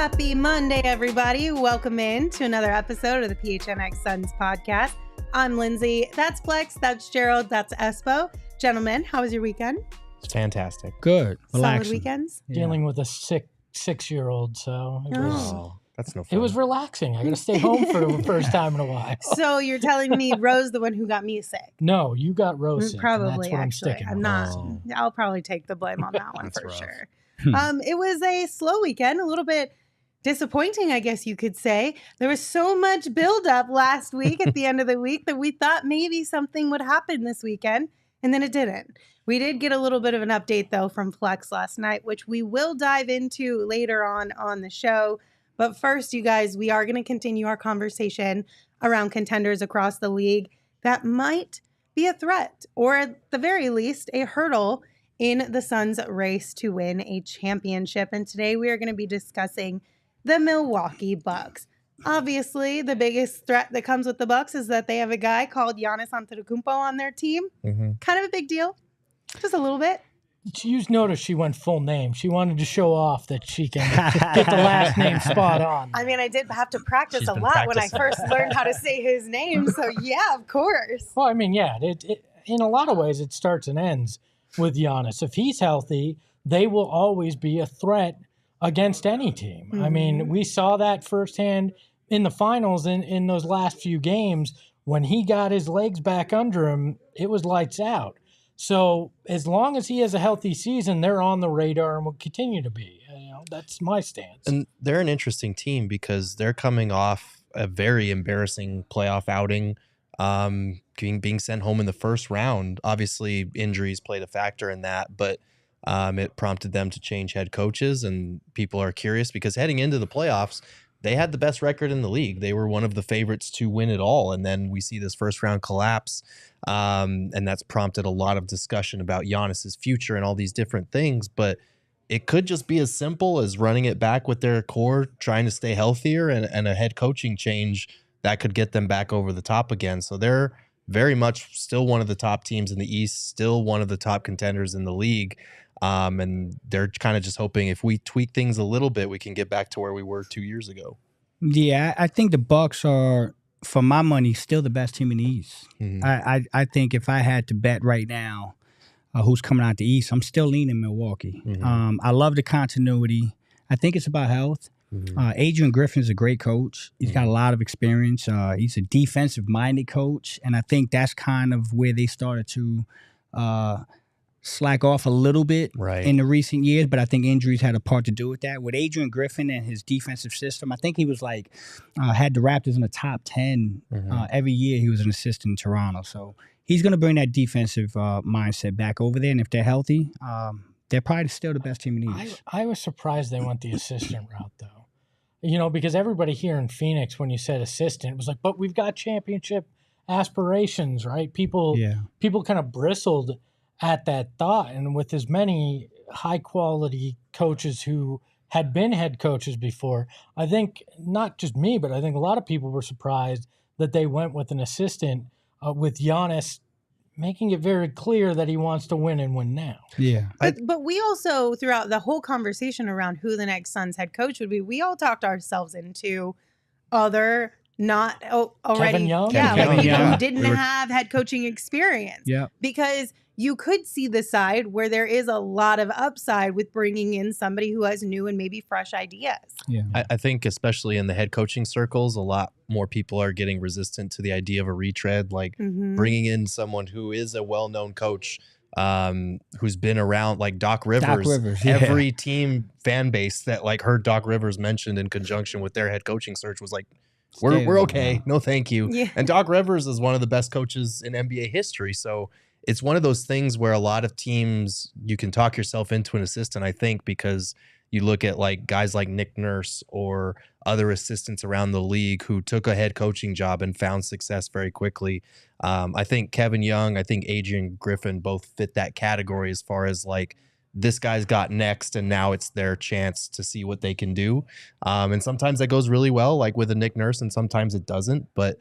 Happy Monday, everybody. Welcome in to another episode of the PHNX Suns podcast. I'm Lindsay. That's Flex. That's Gerald. That's Espo. Gentlemen, how was your weekend? It's fantastic. Good. Solid weekends? Yeah. Dealing with a six-year-old, so That's no fun. It was relaxing. I got to stay home for the first time in a while. So you're telling me Rose, the one who got me sick? No, you got Rose sick. Probably, actually. I'm not. I'll probably take the blame on that one for rough. sure. It was a slow weekend, a little bit disappointing, I guess you could say. There was so much buildup last week at the end of the week that we thought maybe something would happen this weekend, and then it didn't. We did get a little bit of an update, though, from Flex last night, which we will dive into later on the show. But first, you guys, we are going to continue our conversation around contenders across the league that might be a threat, or at the very least, a hurdle in the Suns' race to win a championship. And today we are going to be discussing the Milwaukee Bucks. Obviously, the biggest threat that comes with the Bucks is that they have a guy called Giannis Antetokounmpo on their team. Kind of a big deal. Just a little bit. You noticed she went full name. She wanted to show off that she can get the last name spot on. I mean, I did have to practice a lot when I first learned how to say his name. So, yeah, of course. Well, I mean, yeah, it in a lot of ways, it starts and ends with Giannis. If he's healthy, they will always be a threat against any team. I mean, we saw that firsthand in the finals in those last few games. When he got his legs back under him, it was lights out. So as long as he has a healthy season, they're on the radar and will continue to be. That's my stance. And they're an interesting team because they're coming off a very embarrassing playoff outing, being sent home in the first round. Obviously, injuries played a factor in that, but it prompted them to change head coaches, and people are curious because heading into the playoffs, they had the best record in the league. They were one of the favorites to win it all, and then we see this first round collapse, and that's prompted a lot of discussion about Giannis's future and all these different things, but it could just be as simple as running it back with their core, trying to stay healthier, and a head coaching change that could get them back over the top again. So they're very much still one of the top teams in the East, still one of the top contenders in the league. And they're kind of just hoping if we tweak things a little bit, we can get back to where we were 2 years ago. Yeah, I think the Bucks are, for my money, still the best team in the East. I think if I had to bet right now who's coming out the East, I'm still leaning Milwaukee. I love the continuity. I think it's about health. Adrian Griffin's a great coach. He's got a lot of experience. He's a defensive-minded coach, and I think that's kind of where they started to slack off a little bit in the recent years, but I think injuries had a part to do with that. With Adrian Griffin and his defensive system, I think he was had the Raptors in the top 10 every year he was an assistant in Toronto. So he's going to bring that defensive mindset back over there, and if they're healthy, they're probably still the best team in the East. I was surprised they went the assistant route, though. Because everybody here in Phoenix, when you said assistant, was like, but we've got championship aspirations, right? People kind of bristled at that thought. And with as many high-quality coaches who had been head coaches before, I think not just me, but I think a lot of people were surprised that they went with an assistant with Giannis making it very clear that he wants to win and win now. Yeah. But we also, throughout the whole conversation around who the next Suns head coach would be, we all talked ourselves into other not already. Kevin Young? People who didn't have head coaching experience. Yeah. Because you could see the side where there is a lot of upside with bringing in somebody who has new and maybe fresh ideas. Yeah. I think especially in the head coaching circles, a lot more people are getting resistant to the idea of a retread, like bringing in someone who is a well-known coach, who's been around, like Doc Rivers. Every team fan base that heard Doc Rivers mentioned in conjunction with their head coaching search was like, we're okay. No, thank you. Yeah. And Doc Rivers is one of the best coaches in NBA history. So it's one of those things where a lot of teams, you can talk yourself into an assistant, I think, because you look at guys like Nick Nurse or other assistants around the league who took a head coaching job and found success very quickly. I think Kevin Young, I think Adrian Griffin both fit that category as far as this guy's got next and now it's their chance to see what they can do. And sometimes that goes really well, like with a Nick Nurse, and sometimes it doesn't. But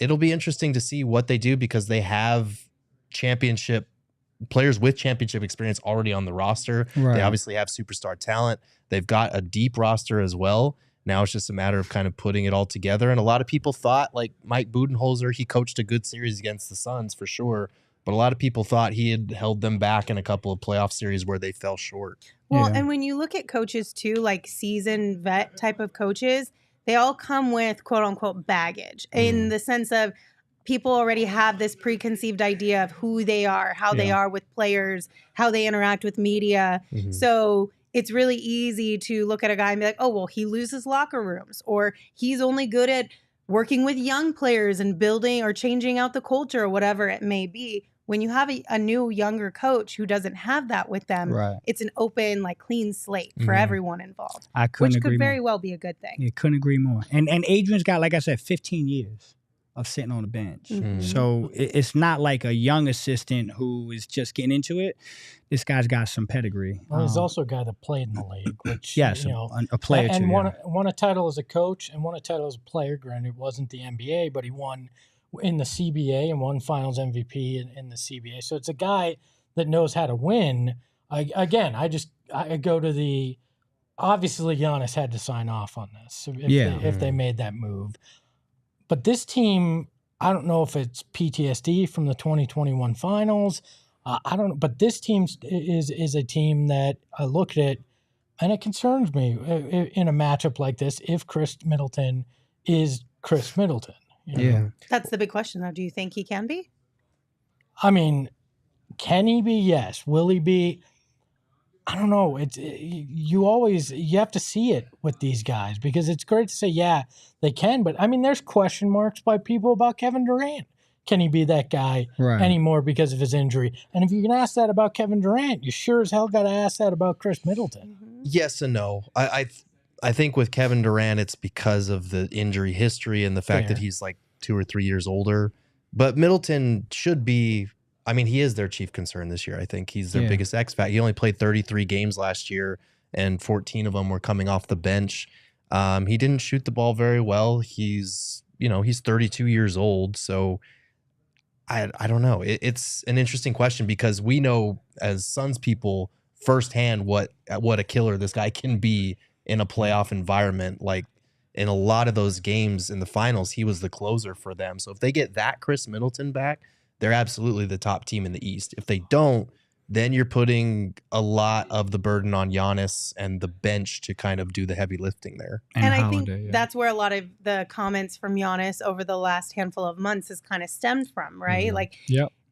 it'll be interesting to see what they do because they have championship players with championship experience already on the roster. Right. They obviously have superstar talent. They've got a deep roster as well. Now it's just a matter of kind of putting it all together. And a lot of people thought, like Mike Budenholzer, he coached a good series against the Suns for sure. But a lot of people thought he had held them back in a couple of playoff series where they fell short. Well, and when you look at coaches too, like seasoned vet type of coaches, they all come with quote unquote baggage in the sense of people already have this preconceived idea of who they are, how they are with players, how they interact with media. So it's really easy to look at a guy and be like, oh, well, he loses locker rooms, or he's only good at working with young players and building or changing out the culture or whatever it may be. When you have a new, younger coach who doesn't have that with them, it's an open, like clean slate for everyone involved. I couldn't agree Which could very more. well be a good thing. Yeah, couldn't agree more. And Adrian's got, like I said, 15 years of sitting on the bench. So it's not like a young assistant who is just getting into it. This guy's got some pedigree. Well, he's also a guy that played in the league, which yes, a player and too. won a title as a coach and won a title as a player. Granted, it wasn't the NBA, but he won in the CBA and won Finals MVP in the CBA. So it's a guy that knows how to win. I go to the obviously Giannis had to sign off on this if they made that move. But this team, I don't know if it's PTSD from the 2021 Finals. I don't know, but this team is a team that I look at it, and it concerns me in a matchup like this if Khris Middleton is Khris Middleton. You know? That's the big question, though. Do you think he can be? I mean, can he be? Yes. Will he be? I don't know. You have to see it with these guys, because it's great to say, yeah, they can. But, I mean, there's question marks by people about Kevin Durant. Can he be that guy anymore because of his injury? And if you can ask that about Kevin Durant, you sure as hell got to ask that about Khris Middleton. Yes and no. I think with Kevin Durant, it's because of the injury history and the fact that he's like 2 or 3 years older. But Middleton should be, I mean, he is their chief concern this year. I think he's their biggest X factor. He only played 33 games last year, and 14 of them were coming off the bench. He didn't shoot the ball very well. He's 32 years old. So I don't know. It's an interesting question, because we know as Suns people firsthand what a killer this guy can be in a playoff environment. Like in a lot of those games in the finals, he was the closer for them. So if they get that Khris Middleton back, they're absolutely the top team in the East. If they don't, then you're putting a lot of the burden on Giannis and the bench to kind of do the heavy lifting there. And I think that's where a lot of the comments from Giannis over the last handful of months has kind of stemmed from, right? Like,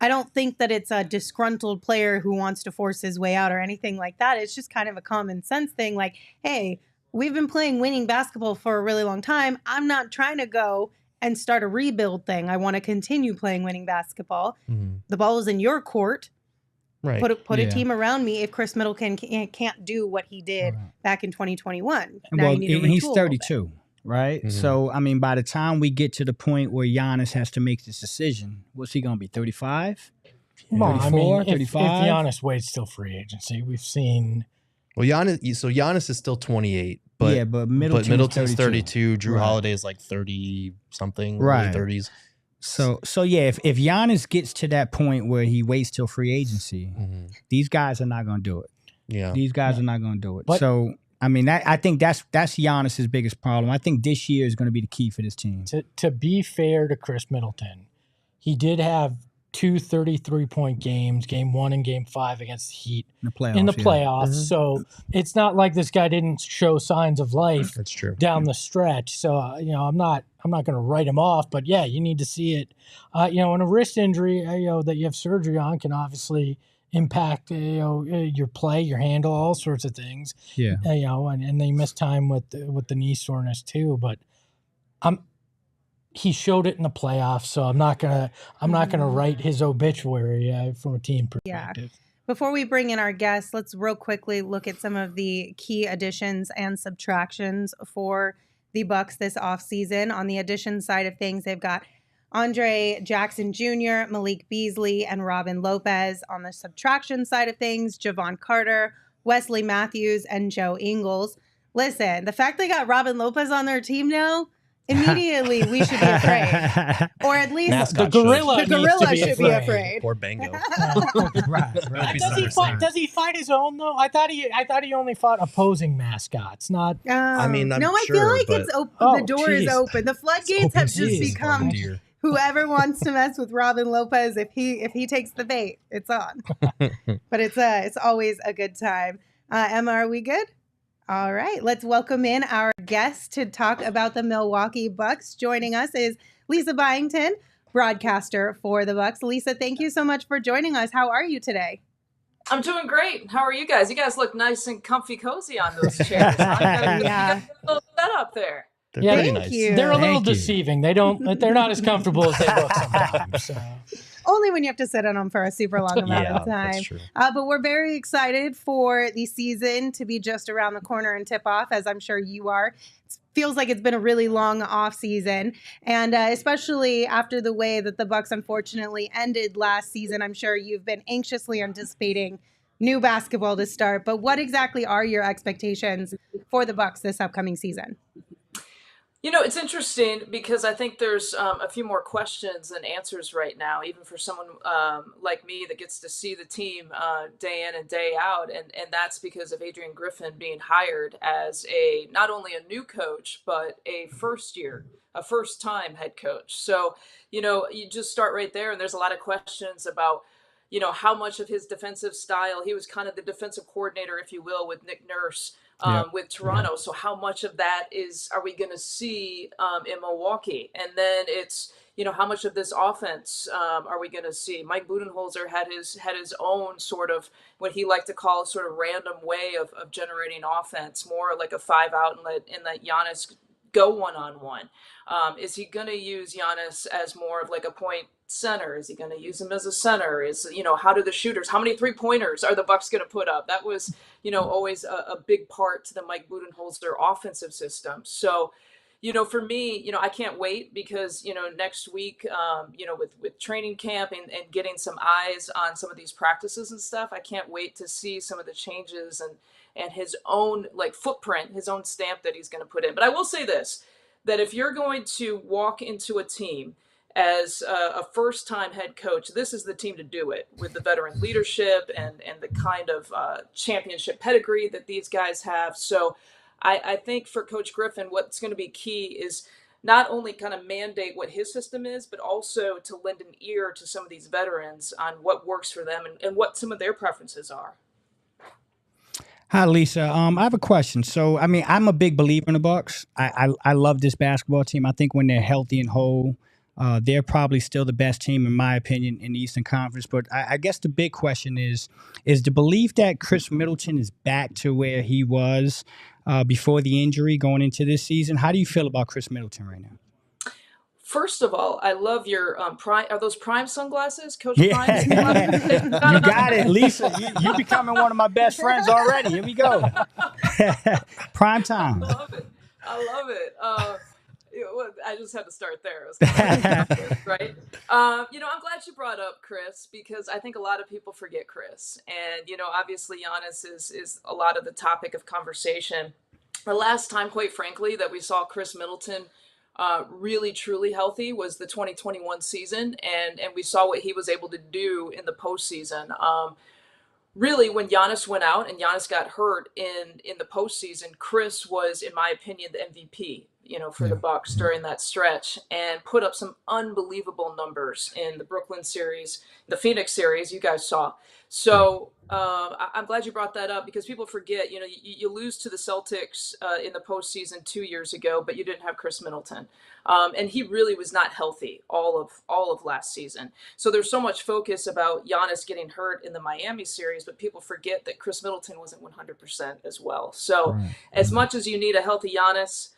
I don't think that it's a disgruntled player who wants to force his way out or anything like that. It's just kind of a common sense thing. Like, hey, we've been playing winning basketball for a really long time. I'm not trying to go and start a rebuild thing. I want to continue playing winning basketball. The ball is in your court. Right. Put a team around me if Khris Middleton can't do what he did back in 2021. Now Well, you need to and he's retool a little 32, right? So, I mean, by the time we get to the point where Giannis has to make this decision, what's he going to be, 35? Well, I mean, 35? if Giannis waits till free agency, we've seen. Well, Giannis is still 28, but Middleton's 32. Drew Holiday is like 30 something, early 30s. So yeah, if Giannis gets to that point where he waits till free agency, these guys are not going to do it. Yeah, these guys are not going to do it. So I mean, I think that's Giannis's biggest problem. I think this year is going to be the key for this team. To be fair to Khris Middleton, he did have 2 33-point games, Game 1 and Game 5 against the Heat in the playoffs. So it's not like this guy didn't show signs of life. That's true. Down the stretch. So I'm not going to write him off, but yeah, you need to see it. And a wrist injury, that you have surgery on can obviously impact your play, your handle, all sorts of things. Yeah. And they miss time with the knee soreness too. But he showed it in the playoffs, so I'm not gonna write his obituary from a team perspective. Yeah. Before we bring in our guests, let's real quickly look at some of the key additions and subtractions for the Bucks this offseason. On the addition side of things, they've got Andre Jackson Jr., Malik Beasley, and Robin Lopez. On the subtraction side of things, Javon Carter, Wesley Matthews, and Joe Ingles. Listen, the fact they got Robin Lopez on their team now immediately we should be afraid. Or at least the gorilla should be afraid. Poor Bango. Right. Does he fight his own though? I thought he only fought opposing mascots, not. I mean, I'm no, I sure, feel like but- it's open. Oh, the door geez. is open. The floodgates have just become. Oh, dear. Whoever wants to mess with Robin Lopez, if he takes the bait, it's on. But it's always a good time. Emma, are we good? All right, let's welcome in our guest to talk about the Milwaukee Bucks. Joining us is Lisa Byington, broadcaster for the Bucks. Lisa, thank you so much for joining us. How are you today? I'm doing great. How are you guys? You guys look nice and comfy, cozy on those chairs. Huh? You got a little setup there. They're pretty Thank nice. you. They're a little Thank you. deceiving. They're not as comfortable as they look sometimes. So. Only when you have to sit on them for a super long amount Yeah, of time. that's true. But we're very excited for the season to be just around the corner and tip off, as I'm sure you are. It feels like it's been a really long off season, and especially after the way that the Bucks unfortunately ended last season, I'm sure you've been anxiously anticipating new basketball to start. But what exactly are your expectations for the Bucks this upcoming season? You know, it's interesting because I think there's a few more questions than answers right now, even for someone like me that gets to see the team day in and day out. And that's because of Adrian Griffin being hired as not only a new coach, but a first-time head coach. So, you know, you just start right there. And there's a lot of questions about, you know, how much of his defensive style, he was kind of the defensive coordinator, if you will, with Nick Nurse. With Toronto. So how much of that are we going to see in Milwaukee? And then it's, you know, how much of this offense are we going to see? Mike Budenholzer had his own sort of what he liked to call a sort of random way of generating offense, more like a 5-out and let Giannis go one-on-one. Is he going to use Giannis as more of like a point center? Is he going to use him as a center? How do the shooters, how many 3-pointers are the Bucks going to put up? That was, you know, always a big part to the Mike Budenholzer offensive system. So, you know, for me, you know, I can't wait because, you know, next week, you know, with training camp and getting some eyes on some of these practices and stuff, I can't wait to see some of the changes and his own like footprint, his own stamp that he's going to put in. But I will say this, that if you're going to walk into a team as a first-time head coach, this is the team to do it with the veteran leadership and the kind of championship pedigree that these guys have. So I think for Coach Griffin, what's going to be key is not only kind of mandate what his system is, but also to lend an ear to some of these veterans on what works for them and what some of their preferences are. Hi, Lisa. I have a question. So, I mean, I'm a big believer in the Bucks. I love this basketball team. I think when they're healthy and whole, they're probably still the best team, in my opinion, in the Eastern Conference. But I guess the big question is the belief that Khris Middleton is back to where he was before the injury going into this season? How do you feel about Khris Middleton right now? First of all, I love your Prime. Are those Prime sunglasses, Coach Yeah. Prime? You got it, Lisa. You're becoming one of my best friends already. Here we go. Prime time. I love it. I just had to start there. It was kind of right? You know, I'm glad you brought up Khris because I think a lot of people forget Khris. And, you know, obviously Giannis is a lot of the topic of conversation. The last time, quite frankly, that we saw Khris Middleton really truly healthy was the 2021 season, and we saw what he was able to do in the postseason. Really, when Giannis went out and Giannis got hurt in the postseason, Khris was, in my opinion, the MVP, you know, for the Bucks during that stretch, and put up some unbelievable numbers in the Brooklyn series, the Phoenix series you guys saw. So I'm glad you brought that up because people forget, you know, you lose to the Celtics in the postseason 2 years ago, but you didn't have Khris Middleton. And he really was not healthy all of last season. So there's so much focus about Giannis getting hurt in the Miami series, but people forget that Khris Middleton wasn't 100% as well. So as much as you need a healthy Giannis,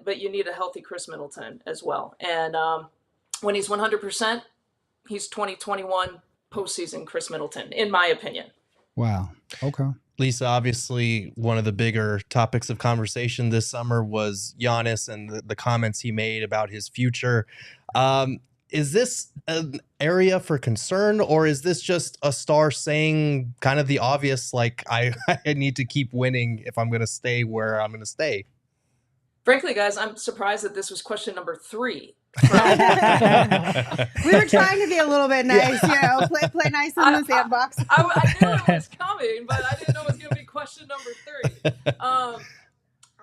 but you need a healthy Khris Middleton as well. And when he's 100%, he's 2021 postseason Khris Middleton, in my opinion. Wow. Okay. Lisa, obviously one of the bigger topics of conversation this summer was Giannis and the comments he made about his future. Is this an area for concern, or is this just a star saying kind of the obvious, like, I need to keep winning if I'm going to stay where I'm going to stay? Frankly, guys, I'm surprised that this was question number 3. We were trying to be a little bit nice, play nice in the sandbox. I knew it was coming, but I didn't know it was going to be question number 3.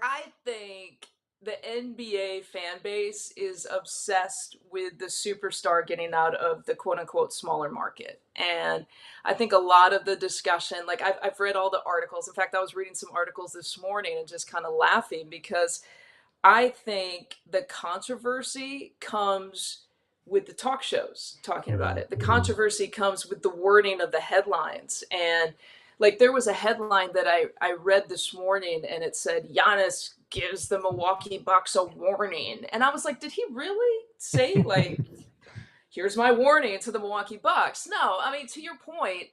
I think the NBA fan base is obsessed with the superstar getting out of the quote unquote smaller market. And I think a lot of the discussion, like I've read all the articles. In fact, I was reading some articles this morning and just kind of laughing because I think the controversy comes with the talk shows talking about it. The controversy comes with the wording of the headlines. And like there was a headline that I read this morning and it said, Giannis gives the Milwaukee Bucks a warning. And I was like, did he really say like, here's my warning to the Milwaukee Bucks? No, I mean, to your point,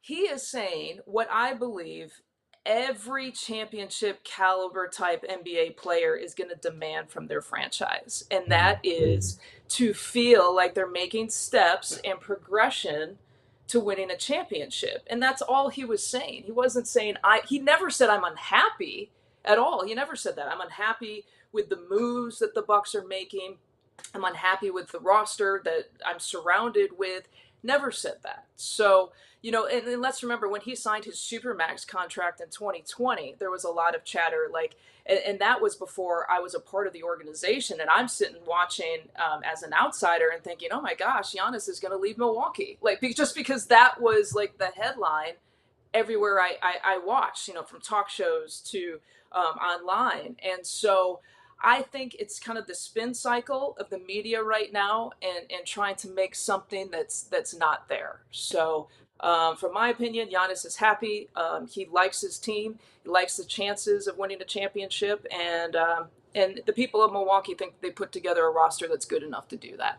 he is saying what I believe every championship caliber type NBA player is going to demand from their franchise. And that is to feel like they're making steps and progression to winning a championship. And that's all he was saying. He wasn't saying, he never said I'm unhappy at all. He never said that. I'm unhappy with the moves that the Bucks are making. I'm unhappy with the roster that I'm surrounded with. Never said that. So, and let's remember when he signed his Supermax contract in 2020, there was a lot of chatter like, and that was before I was a part of the organization. And I'm sitting watching as an outsider and thinking, oh my gosh, Giannis is going to leave Milwaukee. Like, just because that was like the headline everywhere I watched, from talk shows to online. And so I think it's kind of the spin cycle of the media right now and trying to make something that's not there. So from my opinion, Giannis is happy. He likes his team. He likes the chances of winning a championship. And the people of Milwaukee think they put together a roster that's good enough to do that.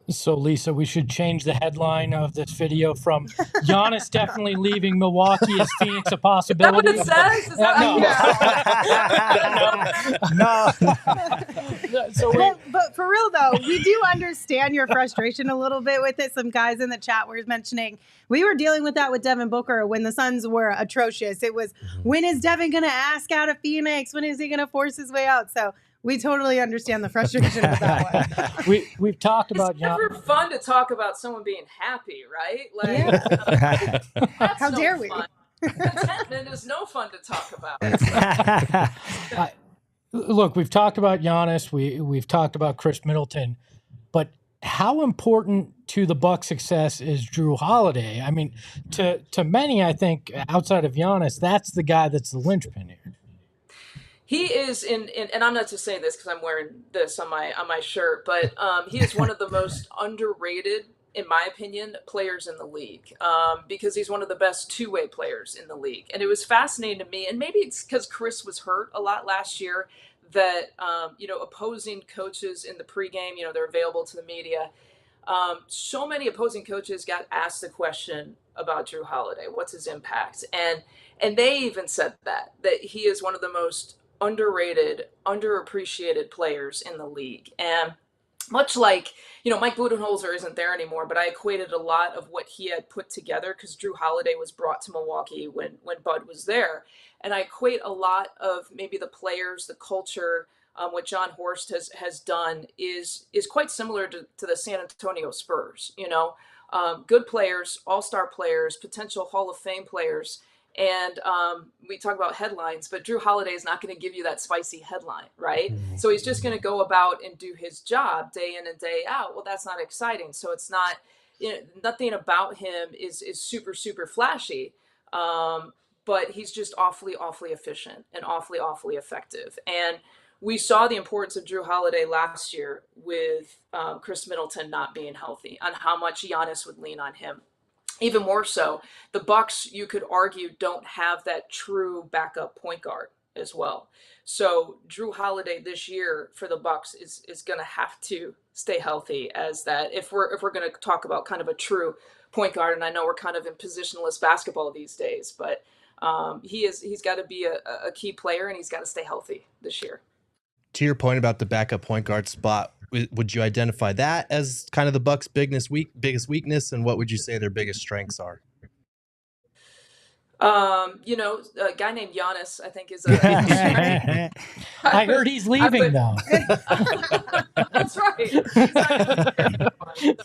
So, Lisa, we should change the headline of this video from Giannis definitely leaving Milwaukee. Is Phoenix a possibility? Is that what it says? Is that no. So but for real, though, we do understand your frustration a little bit with it. Some guys in the chat were mentioning we were dealing with that with Devin Booker when the Suns were atrocious. It was, when is Devin going to ask out of Phoenix? When is he going to force his way out? So we totally understand the frustration with that one. We've talked about. It's never fun to talk about someone being happy, right? Like, how dare we? Contentment is no fun to talk about. Look, we've talked about Giannis. We've talked about Khris Middleton, but how important to the Bucks' success is Jrue Holiday? I mean, to many, I think outside of Giannis, that's the guy that's the linchpin here. He is and I'm not just saying this because I'm wearing this on my shirt, but he is one of the most underrated, in my opinion, players in the league because he's one of the best two-way players in the league. And it was fascinating to me, and maybe it's because Khris was hurt a lot last year, that opposing coaches in the pregame, they're available to the media. So many opposing coaches got asked the question about Jrue Holiday, what's his impact, and they even said that he is one of the most underrated, underappreciated players in the league. And much like, Mike Budenholzer isn't there anymore, but I equated a lot of what he had put together because Jrue Holiday was brought to Milwaukee when Bud was there. And I equate a lot of maybe the players, the culture, what John Horst has done is quite similar to the San Antonio Spurs, good players, all-star players, potential Hall of Fame players. And we talk about headlines, but Jrue Holiday is not going to give you that spicy headline, right? Mm-hmm. So he's just going to go about and do his job day in and day out. Well, that's not exciting. So it's not, nothing about him is super, super flashy. But he's just awfully, awfully efficient and awfully, awfully effective. And we saw the importance of Jrue Holiday last year with Khris Middleton not being healthy, on how much Giannis would lean on him. Even more so, the Bucks, you could argue, don't have that true backup point guard as well. So Jrue Holiday this year for the Bucks is going to have to stay healthy as that. If we're going to talk about kind of a true point guard, and I know we're kind of in positionless basketball these days, but he's got to be a key player, and he's got to stay healthy this year. To your point about the backup point guard spot, would you identify that as kind of the Bucks' biggest weakness, and what would you say their biggest strengths are? A guy named Giannis, I think, is a. I heard he's leaving though. That's right. Exactly.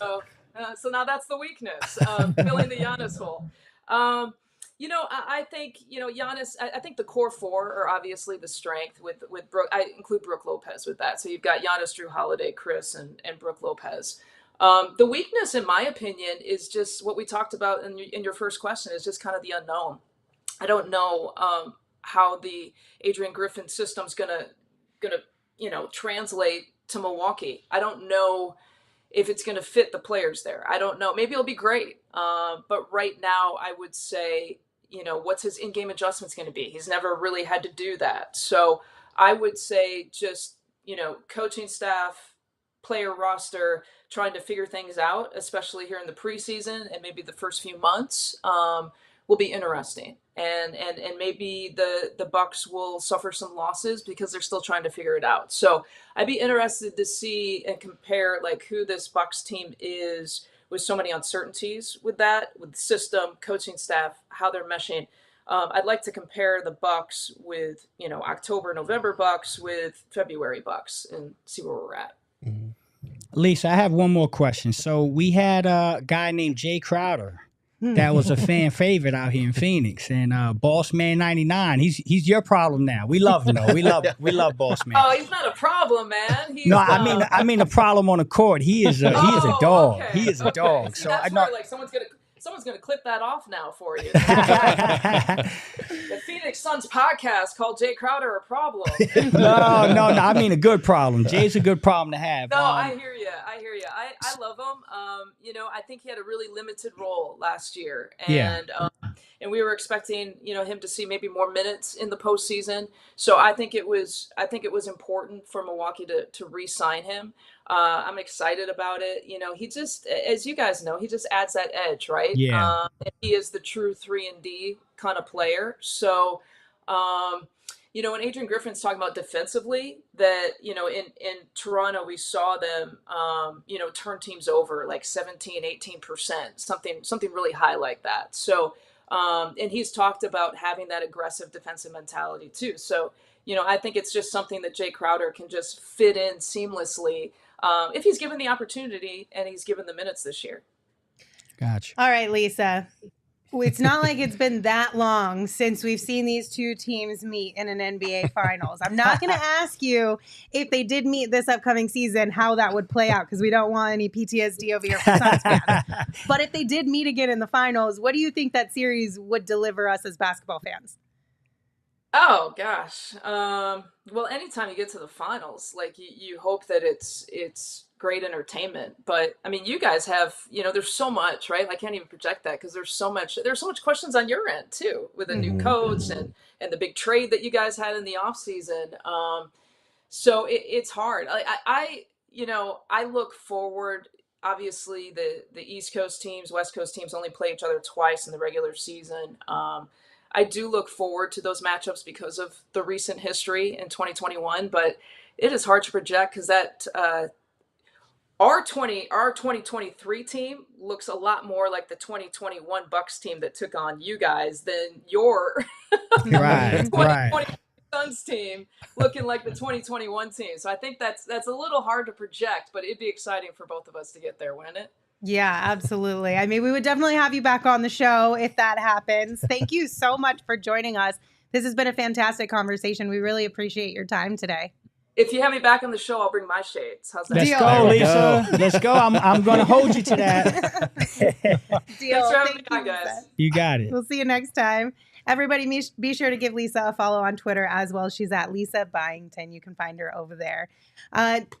So now that's the weakness, filling the Giannis hole. I think, Giannis, I think the core four are obviously the strength with Brooke. I include Brooke Lopez with that. So you've got Giannis, Drew Holiday, Khris, and Brooke Lopez. The weakness, in my opinion, is just what we talked about in your first question, is just kind of the unknown. I don't know how the Adrian Griffin system's gonna translate to Milwaukee. I don't know if it's gonna fit the players there. I don't know. Maybe it'll be great, but right now I would say, what's his in-game adjustments going to be? He's never really had to do that. So I would say just coaching staff, player roster, trying to figure things out, especially here in the preseason and maybe the first few months, will be interesting. And maybe the Bucks will suffer some losses because they're still trying to figure it out. So I'd be interested to see and compare like who this Bucks team is with so many uncertainties with that, with the system, coaching staff, how they're meshing. I'd like to compare the Bucks with, October, November Bucks with February Bucks and see where we're at. Mm-hmm. Lisa, I have one more question. So we had a guy named Jay Crowder that was a fan favorite out here in Phoenix, and Boss Man 99. He's your problem now. We love him though. We love Boss Man. Oh, he's not a problem, man. He's, I mean a problem on the court. He is a dog. Okay. He is a dog. See, so that's I know. Where, like someone's gonna clip that off now for you. The Phoenix Suns podcast called Jay Crowder a problem. No. I mean a good problem. Jay's a good problem to have. No, I hear you. I love him. I think he had a really limited role last year, and and we were expecting him to see maybe more minutes in the postseason. So I think it was important for Milwaukee to re-sign him. I'm excited about it. He just, as you guys know, he just adds that edge, right? Yeah. And he is the true 3-and-D kind of player. So, when Adrian Griffin's talking about defensively, that, in Toronto, we saw them, turn teams over like 17, 18%, something really high like that. So, and he's talked about having that aggressive defensive mentality too. So, I think it's just something that Jay Crowder can just fit in seamlessly if he's given the opportunity and he's given the minutes this year. Gotcha. All right, Lisa. It's not like it's been that long since we've seen these two teams meet in an NBA Finals. I'm not going to ask you if they did meet this upcoming season, how that would play out, because we don't want any PTSD over here for Suns fans. But if they did meet again in the Finals, what do you think that series would deliver us as basketball fans? Oh gosh. Well, anytime you get to the finals, like you hope that it's great entertainment. But I mean, you guys have, there's so much, right? I can't even project that because there's so much questions on your end too, with a new coach and the big trade that you guys had in the off season. So it's hard. I look forward. Obviously, the East Coast teams, West Coast teams only play each other twice in the regular season. I do look forward to those matchups because of the recent history in 2021, but it is hard to project because that our 2023 team looks a lot more like the 2021 Bucks team that took on you guys than your 2020 Suns team looking like the 2021 team. So I think that's a little hard to project, but it'd be exciting for both of us to get there, wouldn't it? Yeah, absolutely. I mean, we would definitely have you back on the show if that happens. Thank you so much for joining us. This has been a fantastic conversation. We really appreciate your time today. If you have me back on the show, I'll bring my shades. How's that? Let's go, Lisa. Let's go. I'm going to hold you to that. Deal. Thanks for having me on, guys. You got it. We'll see you next time. Everybody, be sure to give Lisa a follow on Twitter as well. She's at Lisa Byington. You can find her over there.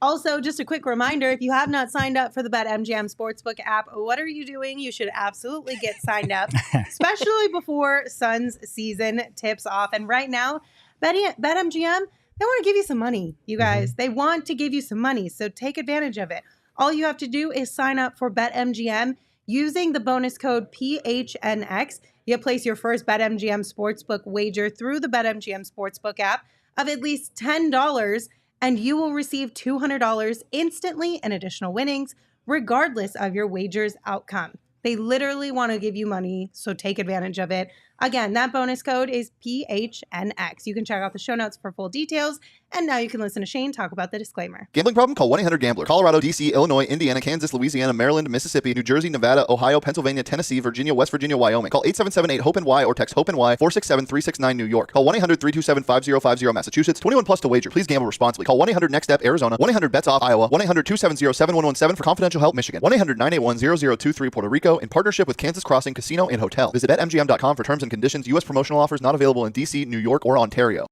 Also, just a quick reminder, if you have not signed up for the BetMGM Sportsbook app, what are you doing? You should absolutely get signed up, especially before Suns season tips off. And right now, BetMGM, they want to give you some money, you guys. They want to give you some money, so take advantage of it. All you have to do is sign up for BetMGM using the bonus code PHNX. You'll place your first BetMGM Sportsbook wager through the BetMGM Sportsbook app of at least $10, and you will receive $200 instantly in additional winnings, regardless of your wager's outcome. They literally want to give you money, so take advantage of it. Again, that bonus code is PHNX. You can check out the show notes for full details. And now you can listen to Shane talk about the disclaimer. Gambling problem? Call 1-800-GAMBLER. Colorado, D.C., Illinois, Indiana, Kansas, Louisiana, Maryland, Mississippi, New Jersey, Nevada, Ohio, Pennsylvania, Tennessee, Virginia, West Virginia, Wyoming. Call 877-8-HOPENY or text HOPENY 467-369 New York. Call 1-800-327-5050 Massachusetts. 21 plus to wager. Please gamble responsibly. Call 1-800-NEXT-STEP Arizona. 1-800-BETS-OFF Iowa. 1-800-270-7117 for confidential help Michigan. 1-800-981-0023 Puerto Rico in partnership with Kansas Crossing Casino and Hotel. Visit BetMGM.com for terms and conditions. U.S. promotional offers not available in D.C., New York, or Ontario.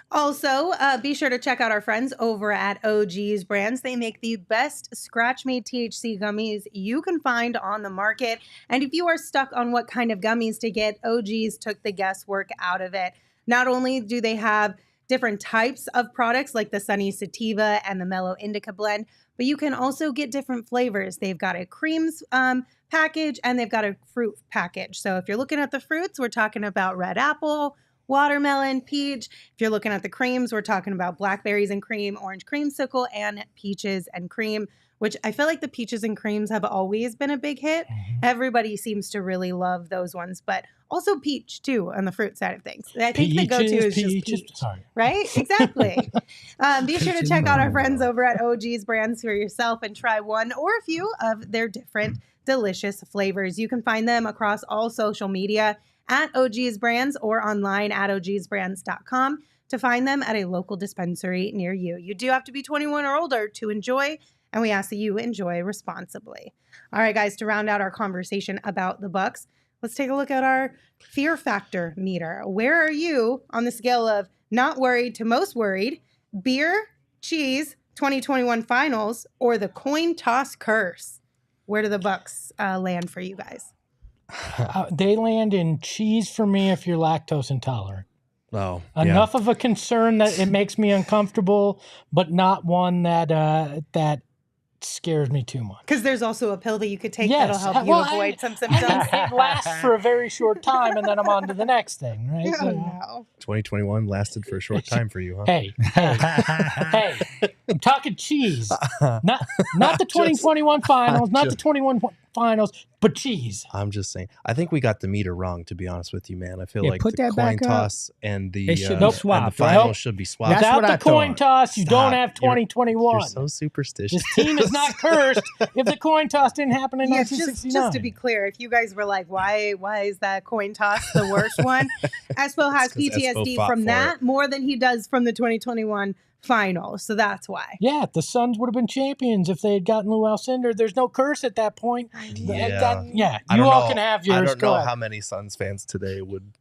Also, be sure to check out our friends over at OG's Brands. They make the best scratch-made THC gummies you can find on the market. And if you are stuck on what kind of gummies to get, OG's took the guesswork out of it. Not only do they have different types of products like the Sunny Sativa and the Mellow Indica blend, but you can also get different flavors. They've got a creams package and they've got a fruit package. So if you're looking at the fruits, we're talking about red apple, watermelon, peach. If you're looking at the creams, we're talking about blackberries and cream, orange creamsicle, and peaches and cream, which I feel like the peaches and creams have always been a big hit. Everybody seems to really love those ones, but also peach too on the fruit side of things. I think the go-to is just peach, right? Exactly. Be sure to check out our friends over at OG's Brands for yourself and try one or a few of their different delicious flavors. You can find them across all social media at OG's Brands or online at ogsbrands.com to find them at a local dispensary near you. You do have to be 21 or older to enjoy, and we ask that you enjoy responsibly. All right, guys, to round out our conversation about the Bucks, let's take a look at our Fear Factor meter. Where are you on the scale of not worried to most worried, beer, cheese, 2021 finals, or the coin toss curse? Where do the Bucks land for you guys? They land in cheese for me if you're lactose intolerant. Oh, Enough of a concern that it makes me uncomfortable, but not one that that scares me too much. Because there's also a pill that you could take that'll help you avoid some symptoms. It lasts for a very short time, and then I'm on to the next thing, right? Oh, no. 2021 lasted for a short time for you, huh? Hey, I'm talking cheese. Not the 2021 finals, not the 21 finals, but cheese. I'm just saying. I think we got the meter wrong, to be honest with you, man. I feel like put the that coin back toss and the swap, final should be swapped. That's Without what I the coin thought. toss, you don't have 2021. You're so superstitious. This team is not cursed if the coin toss didn't happen in 1969. Just to be clear, if you guys were like, why is that coin toss the worst one? Espo has PTSD from that more than he does from the 2021 final. So that's why. Yeah, the Suns would have been champions if they had gotten Lou Alcindor. There's no curse at that point. Yeah. You all can have yours. I don't know how many Suns fans today would.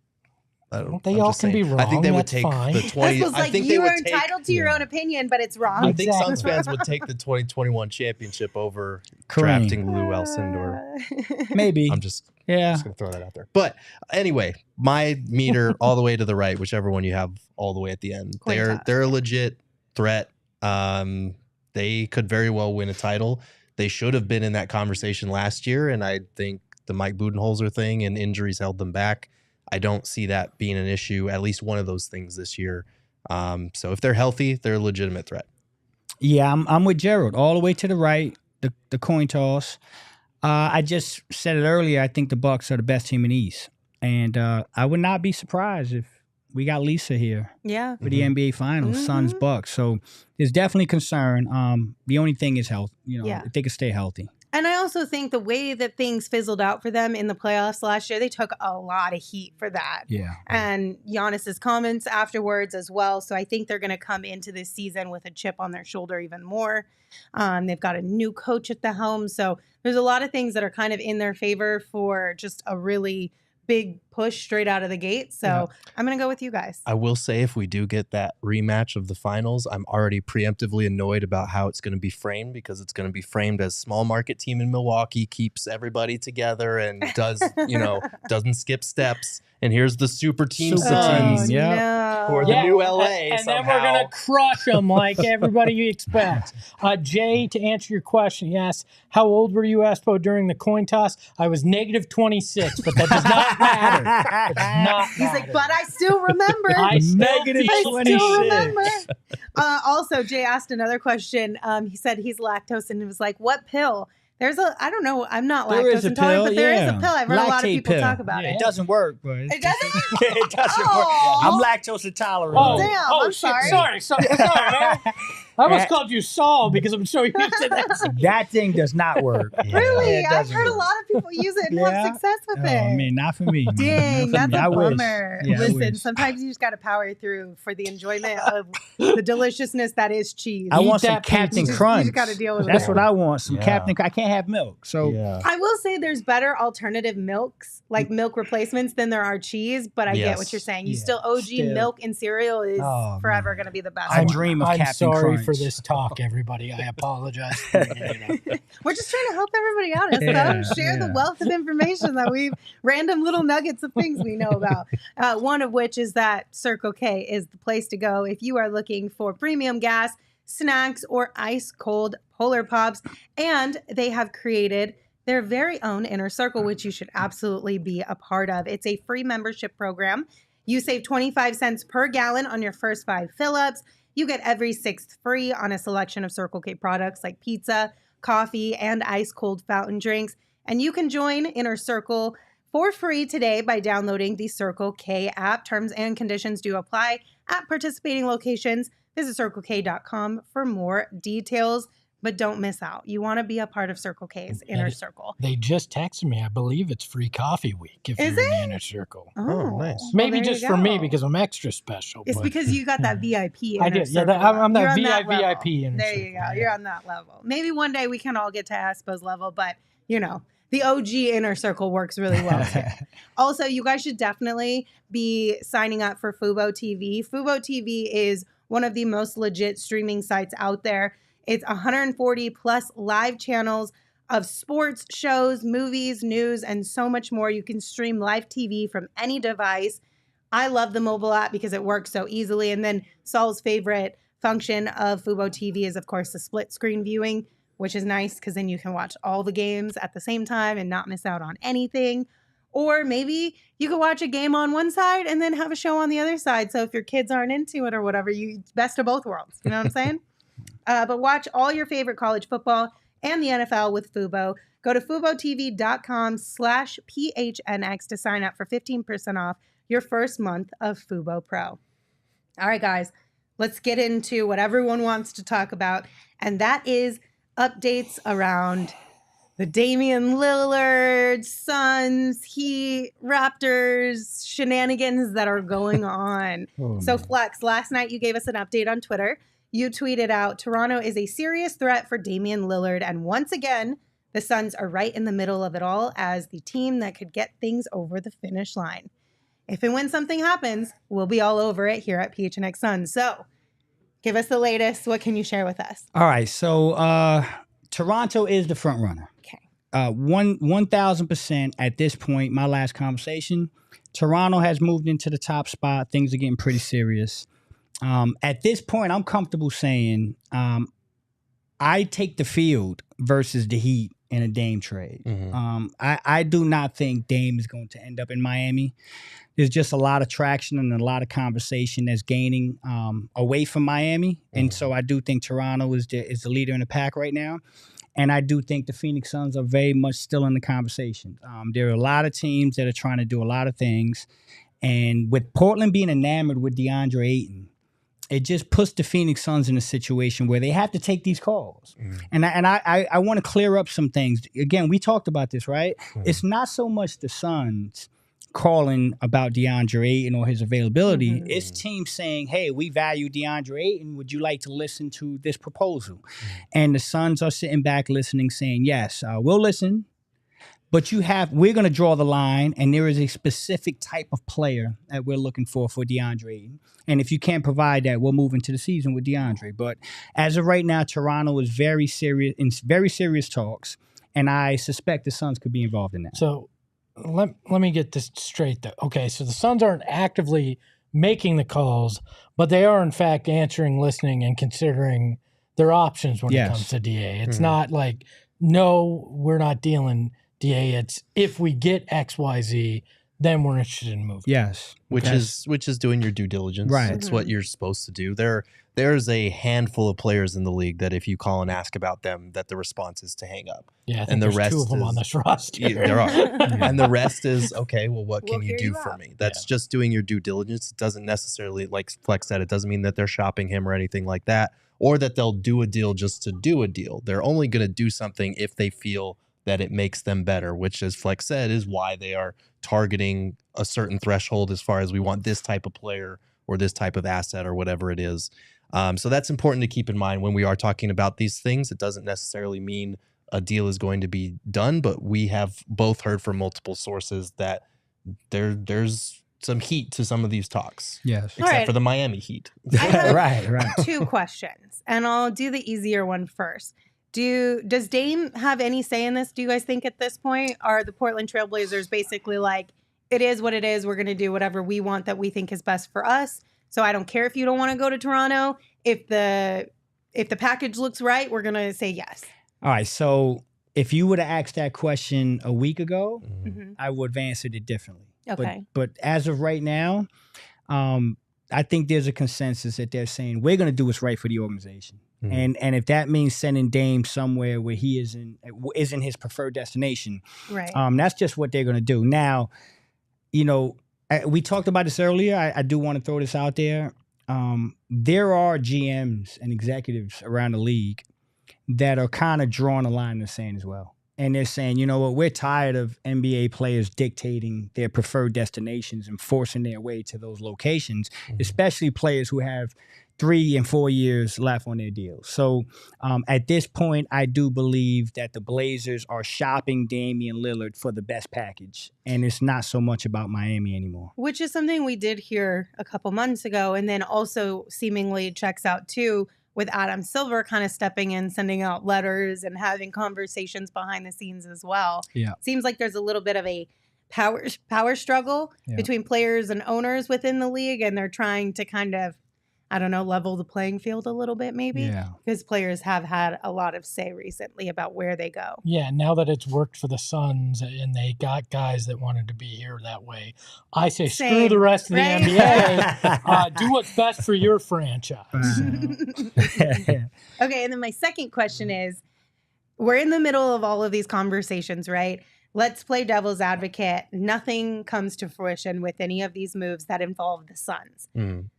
They all can be wrong. I think they would take fine. the 20. I think you are entitled to your own opinion, but it's wrong. I think Suns fans would take the 2021 championship over drafting Lou Alcindor. Maybe. I'm just going to throw that out there. But anyway, my meter all the way to the right, whichever one you have all the way at the end. They're a legit threat. They could very well win a title. They should have been in that conversation last year, and I think the Mike Budenholzer thing and injuries held them back. I don't see that being an issue, at least one of those things this year. So if they're healthy, they're a legitimate threat. Yeah, I'm with Gerald. All the way to the right, the coin toss. I just said it earlier. I think the Bucks are the best team in the East. And I would not be surprised if we got Lisa here for the NBA Finals, Suns, Bucks. So there's definitely concern. The only thing is health. If they can stay healthy. And I also think the way that things fizzled out for them in the playoffs last year, they took a lot of heat for that. Yeah. And Giannis's comments afterwards as well. So I think they're going to come into this season with a chip on their shoulder even more. They've got a new coach at the helm. So there's a lot of things that are kind of in their favor for just a really big push straight out of the gate. So I'm going to go with you guys. I will say if we do get that rematch of the finals, I'm already preemptively annoyed about how it's going to be framed, because it's going to be framed as small market team in Milwaukee keeps everybody together and does, doesn't skip steps. And here's the super team Suns. Or the new LA. And somehow. then we're going to crush them like everybody you expect. Jay, to answer your question, he asked, how old were you, Espo, during the coin toss? I was negative 26, but that does not matter. It does not He's like, but I still remember. I still remember. Also, Jay asked another question. He said he's lactose and it was like, what pill I don't know, I'm not There is lactose a intolerant, pill, but there is yeah. a pill. I've heard a lot of Lactate people pill. talk about It it. doesn't work, but It doesn't? it doesn't work. Oh. I'm lactose intolerant. Oh, Damn, I'm shit. Sorry, man. I almost called you Saul because I'm so used to that. That thing does not work. Really? It I've doesn't heard a work. lot of people use it and Yeah? have success with it. Oh man, not for me. Dang, Not for that's me. a I wish. bummer. Yeah, I Listen, wish. sometimes you just got to power through for the enjoyment of the deliciousness that is cheese. I want some that Captain pizza. Crunch. You just gotta deal with That's it. what I want. Some Yeah. Captain. I can't have milk. So I will say there's better alternative milks, like milk replacements, than there are cheese, but I get Yes. what you're saying. You Yeah. still, OG Still. milk and cereal is Oh, forever man. going to be the best. I one. dream of I'm Captain sorry Crunch. for this talk, everybody. I apologize. For it. We're just trying to help everybody out, Espo. Yeah, Share the yeah. wealth of information that we've, random little nuggets of things we know about. One of which is that Circle K is the place to go if you are looking for premium gas, snacks, or ice cold Polar Pops. And they have created their very own Inner Circle, which you should absolutely be a part of. It's a free membership program. You save 25 cents per gallon on your first 5 fill-ups. You get every 6th free on a selection of Circle K products like pizza, coffee, and ice cold fountain drinks. And you can join Inner Circle for free today by downloading the Circle K app. Terms and conditions do apply at participating locations. Visit CircleK.com for more details. But don't miss out. You want to be a part of Circle K's Inner Circle. They just texted me. I believe it's free coffee week if Is you're in it? the Inner Circle. Oh, nice. well, Maybe there just you for me go. because I'm extra special. It's but- because you got that VIP Inner I did. Yeah, Circle. I'm You're that on that level. VIP Inner There you Circle, go. yeah. You're on that level. Maybe one day we can all get to Aspo's level, but you know, the OG Inner Circle works really well too. Also, you guys should definitely be signing up for Fubo TV. Fubo TV is one of the most legit streaming sites out there. It's 140 plus live channels of sports, shows, movies, news, and so much more. You can stream live TV from any device. I love the mobile app because it works so easily. And then Saul's favorite function of Fubo TV is, of course, the split screen viewing, which is nice because then you can watch all the games at the same time and not miss out on anything. Or maybe you could watch a game on one side and then have a show on the other side. So if your kids aren't into it or whatever, you best of both worlds. You know what I'm saying? But watch all your favorite college football and the NFL with Fubo. Go to FuboTV.com/PHNX to sign up for 15% off your first month of Fubo Pro. All right, guys, let's get into what everyone wants to talk about, and that is updates around the Damian Lillard, Suns, Heat, Raptors shenanigans that are going on. So, Flex, last night you gave us an update on Twitter. You tweeted out, Toronto is a serious threat for Damian Lillard. And once again, the Suns are right in the middle of it all as the team that could get things over the finish line. If and when something happens, we'll be all over it here at PHNX Suns. So give us the latest. What can you share with us? All right. So Toronto is the front runner. Okay. 1,000% at this point, my last conversation, Toronto has moved into the top spot. Things are getting pretty serious. At this point, I'm comfortable saying I take the field versus the Heat in a Dame trade. Mm-hmm. I do not think Dame is going to end up in Miami. There's just a lot of traction and a lot of conversation that's gaining away from Miami. Mm-hmm. And so I do think Toronto is the leader in the pack right now. And I do think the Phoenix Suns are very much still in the conversation. There are a lot of teams that are trying to do a lot of things. And with Portland being enamored with DeAndre Ayton, it just puts the Phoenix Suns in a situation where they have to take these calls. Mm. And I want to clear up some things. Again, we talked about this, right? Mm. It's not so much the Suns calling about DeAndre Ayton or his availability. Mm-hmm. It's teams saying, hey, we value DeAndre Ayton. Would you like to listen to this proposal? Mm. And the Suns are sitting back listening, saying, yes, we'll listen. But we're going to draw the line, and there is a specific type of player that we're looking for DeAndre Ayton. And if you can't provide that, we'll move into the season with DeAndre. But as of right now, Toronto is very serious talks, and I suspect the Suns could be involved in that. So let me get this straight, though. Okay, so the Suns aren't actively making the calls, but they are, in fact, answering, listening, and considering their options when it comes to DA. It's not like, no, we're not dealing DA. It's if we get XYZ, then we're interested in moving. Yes. Which is doing your due diligence. Right. It's what you're supposed to do. There's a handful of players in the league that if you call and ask about them, that the response is to hang up. Yeah, I think and the there's rest 2 of them on this roster. Yeah, there are. And the rest is, okay, well, what can We'll you hear do you for out. me? That's just doing your due diligence. It doesn't necessarily, like Flex said, it doesn't mean that they're shopping him or anything like that, or that they'll do a deal just to do a deal. They're only going to do something if they feel that it makes them better, which, as Flex said, is why they are targeting a certain threshold as far as we want this type of player or this type of asset or whatever it is. So that's important to keep in mind when we are talking about these things. It doesn't necessarily mean a deal is going to be done, but we have both heard from multiple sources that there's some heat to some of these talks. Yes. Except for the Miami Heat. I have Right. 2 questions, and I'll do the easier one first. Does Dame have any say in this? Do you guys think at this point are the Portland Trailblazers basically like, it is what it is, we're going to do whatever we want that we think is best for us? So I don't care if you don't want to go to Toronto. If the package looks right, we're going to say yes. All right. So if you would have asked that question a week ago, Mm-hmm. I would have answered it differently. Okay. But as of right now, I think there's a consensus that they're saying we're going to do what's right for the organization. Mhm. And if that means sending Dame somewhere where he isn't his preferred destination, Right. that's just what they're going to do. Now, we talked about this earlier. I do want to throw this out there. There are GMs and executives around the league that are kind of drawing a line in the sand as well. And they're saying, you know what, we're tired of NBA players dictating their preferred destinations and forcing their way to those locations, especially players who have 3 and 4 years left on their deals. So at this point, I do believe that the Blazers are shopping Damian Lillard for the best package. And it's not so much about Miami anymore. Which is something we did hear a couple months ago, and then also seemingly checks out too with Adam Silver kind of stepping in, sending out letters and having conversations behind the scenes as well. Yeah. Seems like there's a little bit of a power struggle between players and owners within the league, and they're trying to kind of, I don't know, level the playing field a little bit maybe. Yeah. Because players have had a lot of say recently about where they go. Yeah, now that it's worked for the Suns and they got guys that wanted to be here that way, I say screw Same, the rest of the right? NBA. Do what's best for your franchise. Okay, and then my second question is, we're in the middle of all of these conversations, right? Let's play devil's advocate. Nothing comes to fruition with any of these moves that involve the Suns. Mm.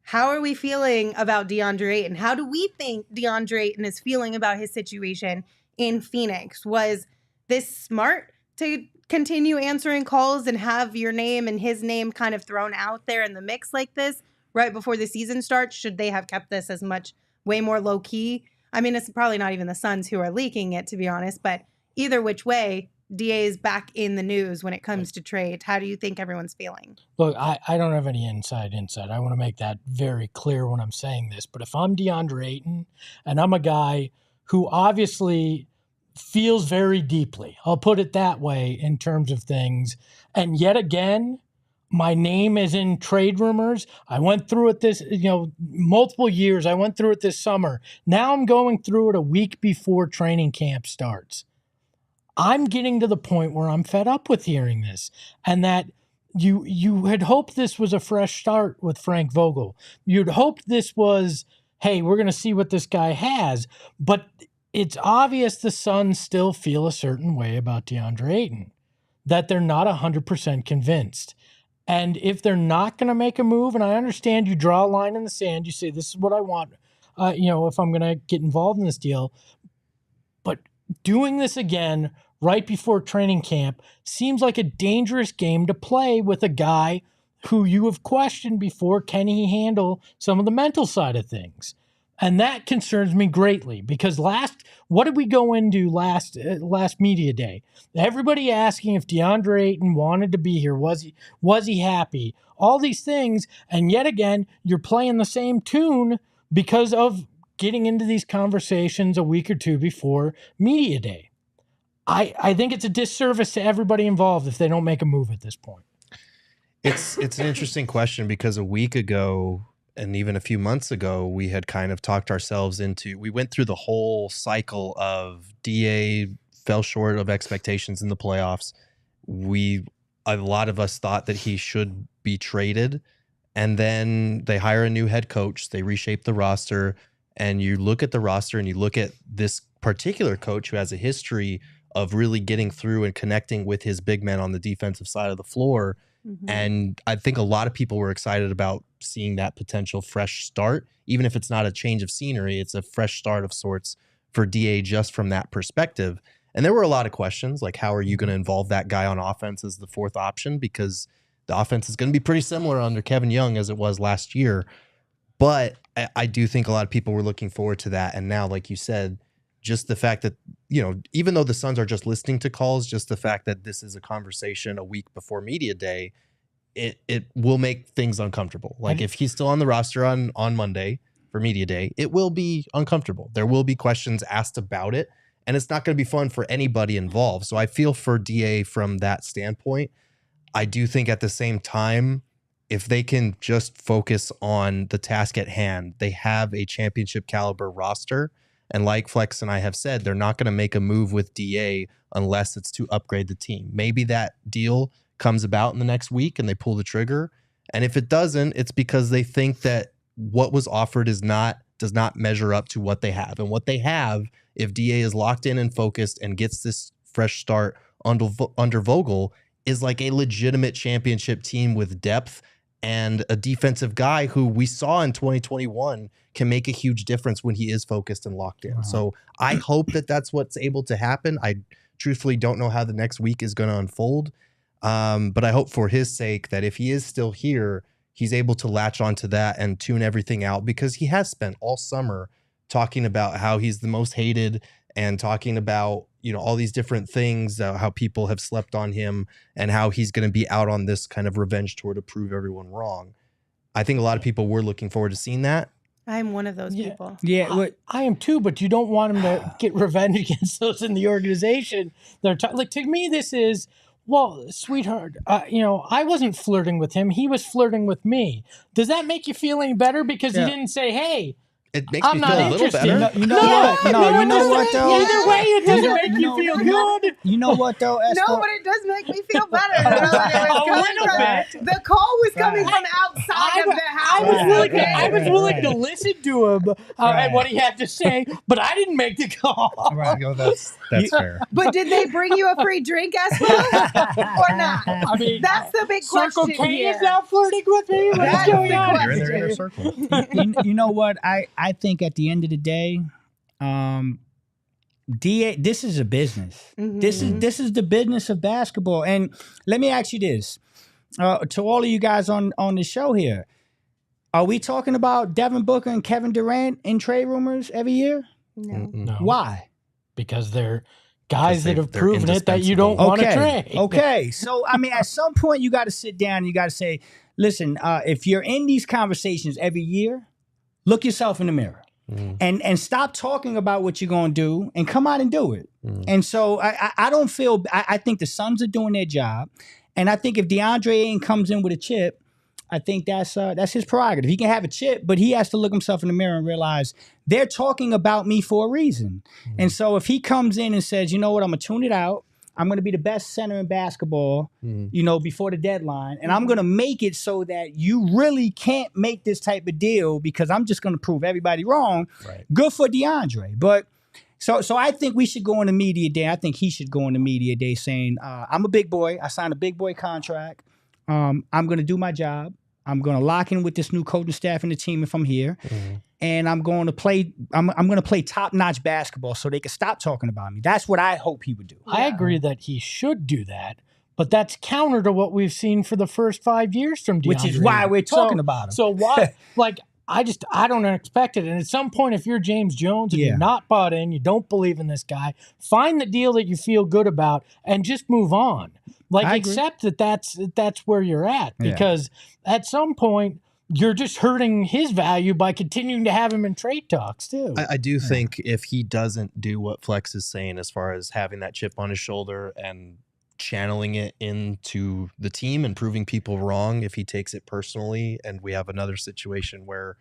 How are we feeling about DeAndre Ayton? How do we think DeAndre Ayton is feeling about his situation in Phoenix? Was this smart to continue answering calls and have your name and his name kind of thrown out there in the mix like this right before the season starts? Should they have kept this as much, way more low key? I mean, it's probably not even the Suns who are leaking it, to be honest, but either which way, DA is back in the news when it comes to trades. How do you think everyone's feeling? Look, I don't have any inside. I want to make that very clear when I'm saying this. But if I'm DeAndre Ayton and I'm a guy who obviously feels very deeply, I'll put it that way in terms of things, and yet again, my name is in trade rumors. I went through it this, multiple years. I went through it this summer. Now I'm going through it a week before training camp starts. I'm getting to the point where I'm fed up with hearing this, and that you had hoped this was a fresh start with Frank Vogel. You'd hoped this was, hey, we're going to see what this guy has, but it's obvious the Suns still feel a certain way about DeAndre Ayton, that they're not 100% convinced. And if they're not going to make a move, and I understand you draw a line in the sand, you say, this is what I want, if I'm going to get involved in this deal, but doing this again right before training camp seems like a dangerous game to play with a guy who you have questioned before. Can he handle some of the mental side of things? And that concerns me greatly, because what did we go into last media day? Everybody asking if DeAndre Ayton wanted to be here. Was he happy? All these things. And yet again, you're playing the same tune because of getting into these conversations a week or two before media day. I think it's a disservice to everybody involved if they don't make a move at this point. It's an interesting question, because a week ago and even a few months ago, we had kind of talked ourselves we went through the whole cycle of DA fell short of expectations in the playoffs. We a lot of us thought that he should be traded. And then they hire a new head coach. They reshape the roster. And you look at the roster and you look at this particular coach who has a history of really getting through and connecting with his big men on the defensive side of the floor. Mm-hmm. And I think a lot of people were excited about seeing that potential fresh start. Even if it's not a change of scenery, it's a fresh start of sorts for DA just from that perspective. And there were a lot of questions, like how are you going to involve that guy on offense as the fourth option? Because the offense is going to be pretty similar under Kevin Young as it was last year. But I do think a lot of people were looking forward to that. And now, like you said, just the fact that, you know, even though the Suns are just listening to calls, just the fact that this is a conversation a week before media day, it will make things uncomfortable. Like if he's still on the roster on Monday for media day, it will be uncomfortable. There will be questions asked about it, and it's not going to be fun for anybody involved. So I feel for DA from that standpoint. I do think at the same time, if they can just focus on the task at hand, they have a championship caliber roster. And like Flex and I have said, they're not going to make a move with DA unless it's to upgrade the team. Maybe that deal comes about in the next week and they pull the trigger. And if it doesn't, it's because they think that what was offered does not measure up to what they have. And what they have, if DA is locked in and focused and gets this fresh start under Vogel, is like a legitimate championship team with depth and a defensive guy who we saw in 2021 can make a huge difference when he is focused and locked in. Wow. So I hope that that's what's able to happen. I truthfully don't know how the next week is going to unfold. But I hope for his sake that if he is still here, he's able to latch onto that and tune everything out, because he has spent all summer talking about how he's the most hated and talking about, you know, all these different things, how people have slept on him and how he's going to be out on this kind of revenge tour to prove everyone wrong. I think a lot of people were looking forward to seeing that. I'm one of those people. Yeah, I am too, but you don't want him to get revenge against those in the organization. They're like, to me, this is, well, sweetheart, you know, I wasn't flirting with him. He was flirting with me. Does that make you feel any better? Because he didn't say, hey, it makes me feel a little better. You know what? No, you know what though? Either way, it doesn't make you feel good. You know what though? No, but it does make me feel better. The call was coming from outside of the house. I was willing to listen to him and what he had to say, but I didn't make the call. Right, that's fair. But did they bring you a free drink, Espo, or not? I mean, that's the big Circle question K here. is now flirting with me. What's going on? You're in their inner circle. You know what? I think at the end of the day, DA, this is a business. Mm-hmm. This is the business of basketball. And let me ask you this, to all of you guys on the show here, are we talking about Devin Booker and Kevin Durant in trade rumors every year? No. Why? Because they're guys that have proven it that you don't want to trade. Okay. So, I mean, at some point you got to sit down and you got to say, listen, if you're in these conversations every year, look yourself in the mirror and stop talking about what you're going to do and come out and do it. And so I don't feel, I think the Suns are doing their job. And I think if DeAndre Ayton comes in with a chip, I think that's his prerogative. He can have a chip, but he has to look himself in the mirror and realize they're talking about me for a reason. And so if he comes in and says, you know what, I'm going to tune it out. I'm going to be the best center in basketball, you know, before the deadline. And I'm going to make it so that you really can't make this type of deal because I'm just going to prove everybody wrong. Right. Good for DeAndre. But so I think we should go on the media day. I think he should go on the media day saying, I'm a big boy. I signed a big boy contract. I'm going to do my job. I'm going to lock in with this new coaching staff and the team if I'm here. And I'm going to play. I'm going to play top-notch basketball so they can stop talking about me. That's what I hope he would do. I agree that he should do that, but that's counter to what we've seen for the first 5 years from DeAndre. Which is why we're talking about him. So why, like, I don't expect it. And at some point, if you're James Jones and you're not bought in, you don't believe in this guy, find the deal that you feel good about and just move on. Like, accept that that's where you're at, because at some point you're just hurting his value by continuing to have him in trade talks too. I do think if he doesn't do what Flex is saying as far as having that chip on his shoulder and channeling it into the team and proving people wrong, if he takes it personally and we have another situation where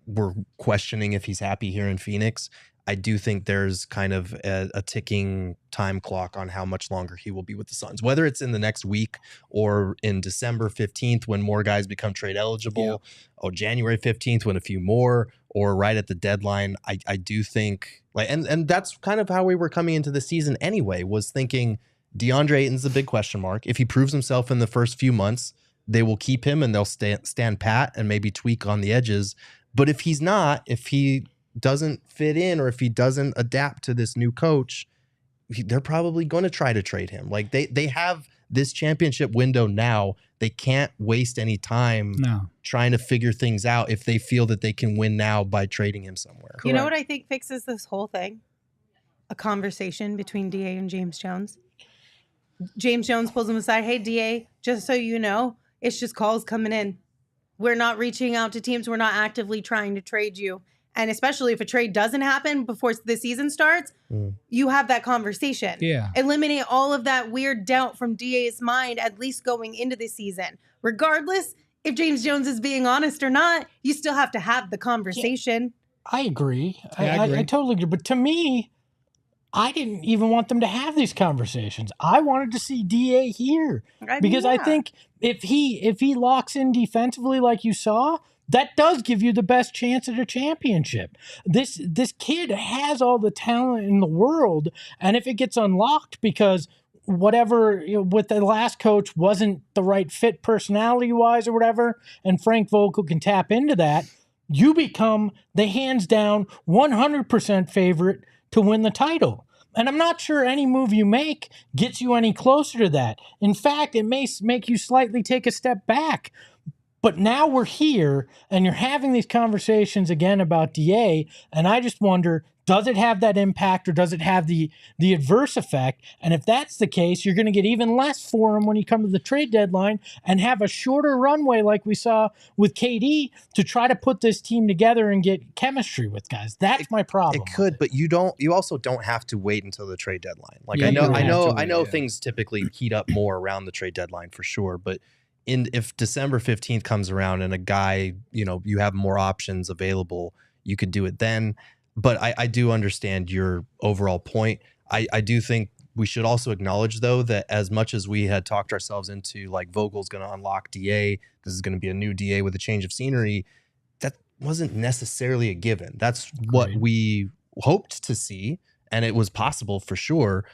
we're questioning if he's happy here in Phoenix. I do think there's kind of a ticking time clock on how much longer he will be with the Suns, whether it's in the next week or in December 15th when more guys become trade eligible, or January 15th when a few more, or right at the deadline. I do think and that's kind of how we were coming into the season anyway, was thinking DeAndre Ayton's the big question mark. If he proves himself in the first few months, they will keep him and they'll stand pat and maybe tweak on the edges. But if he's not, if he doesn't fit in, or if he doesn't adapt to this new coach, they're probably going to try to trade him. Like they have this championship window now. They can't waste any time trying to figure things out if they feel that they can win now by trading him somewhere. You know what I think fixes this whole thing? A conversation between DA and James Jones. James Jones pulls him aside. Hey, DA, just so you know, it's just calls coming in. We're not reaching out to teams. We're not actively trying to trade you. And especially if a trade doesn't happen before the season starts, you have that conversation. Yeah. Eliminate all of that weird doubt from DA's mind, at least going into the season. Regardless, if James Jones is being honest or not, you still have to have the conversation. I agree. Yeah, I agree. I totally agree. But to me, I didn't even want them to have these conversations. I wanted to see DA here. Because I think if he locks in defensively like you saw, that does give you the best chance at a championship. This kid has all the talent in the world, and if it gets unlocked because whatever with the last coach wasn't the right fit personality-wise or whatever, and Frank Vogel can tap into that, you become the hands-down 100% favorite to win the title. And I'm not sure any move you make gets you any closer to that. In fact, it may make you slightly take a step back. But now we're here, and you're having these conversations again about DA, and I just wonder, does it have that impact, or does it have the adverse effect? And if that's the case, you're going to get even less for him when you come to the trade deadline and have a shorter runway like we saw with KD to try to put this team together and get chemistry with guys. That's my problem. It could, but you also don't have to wait until the trade deadline. Like I know things typically heat up more around the trade deadline for sure, but if December 15th comes around and a guy, you have more options available, you could do it then. But I do understand your overall point. I do think we should also acknowledge, though, that as much as we had talked ourselves into like Vogel's going to unlock DA, this is going to be a new DA with a change of scenery, that wasn't necessarily a given. That's what we hoped to see, and it was possible for sure.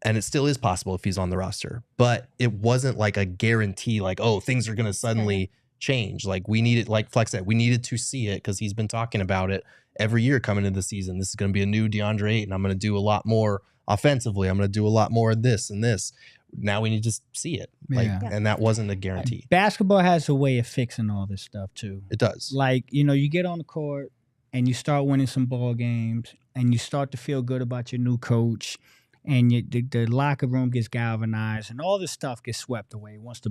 And it still is possible if he's on the roster, but it wasn't like a guarantee, like, oh, things are going to suddenly change. Like we needed, like Flex said, we needed to see it because he's been talking about it every year coming into the season. This is going to be a new DeAndre Ayton. I'm going to do a lot more offensively. I'm going to do a lot more of this and this. Now we need to see it. And that wasn't a guarantee. Basketball has a way of fixing all this stuff too. It does. Like, you get on the court and you start winning some ball games and you start to feel good about your new coach. And the locker room gets galvanized, and all this stuff gets swept away once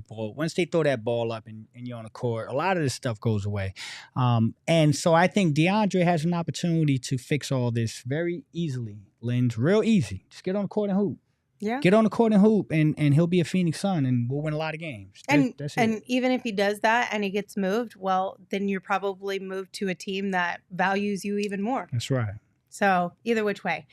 they throw that ball up and you're on the court. A lot of this stuff goes away, and so I think DeAndre has an opportunity to fix all this very easily. Lynn's real easy. Just get on the court and hoop. Yeah, get on the court and hoop, and he'll be a Phoenix Sun, and we'll win a lot of games. That's it. And even if he does that and he gets moved, well, then you're probably moved to a team that values you even more. That's right. So either which way.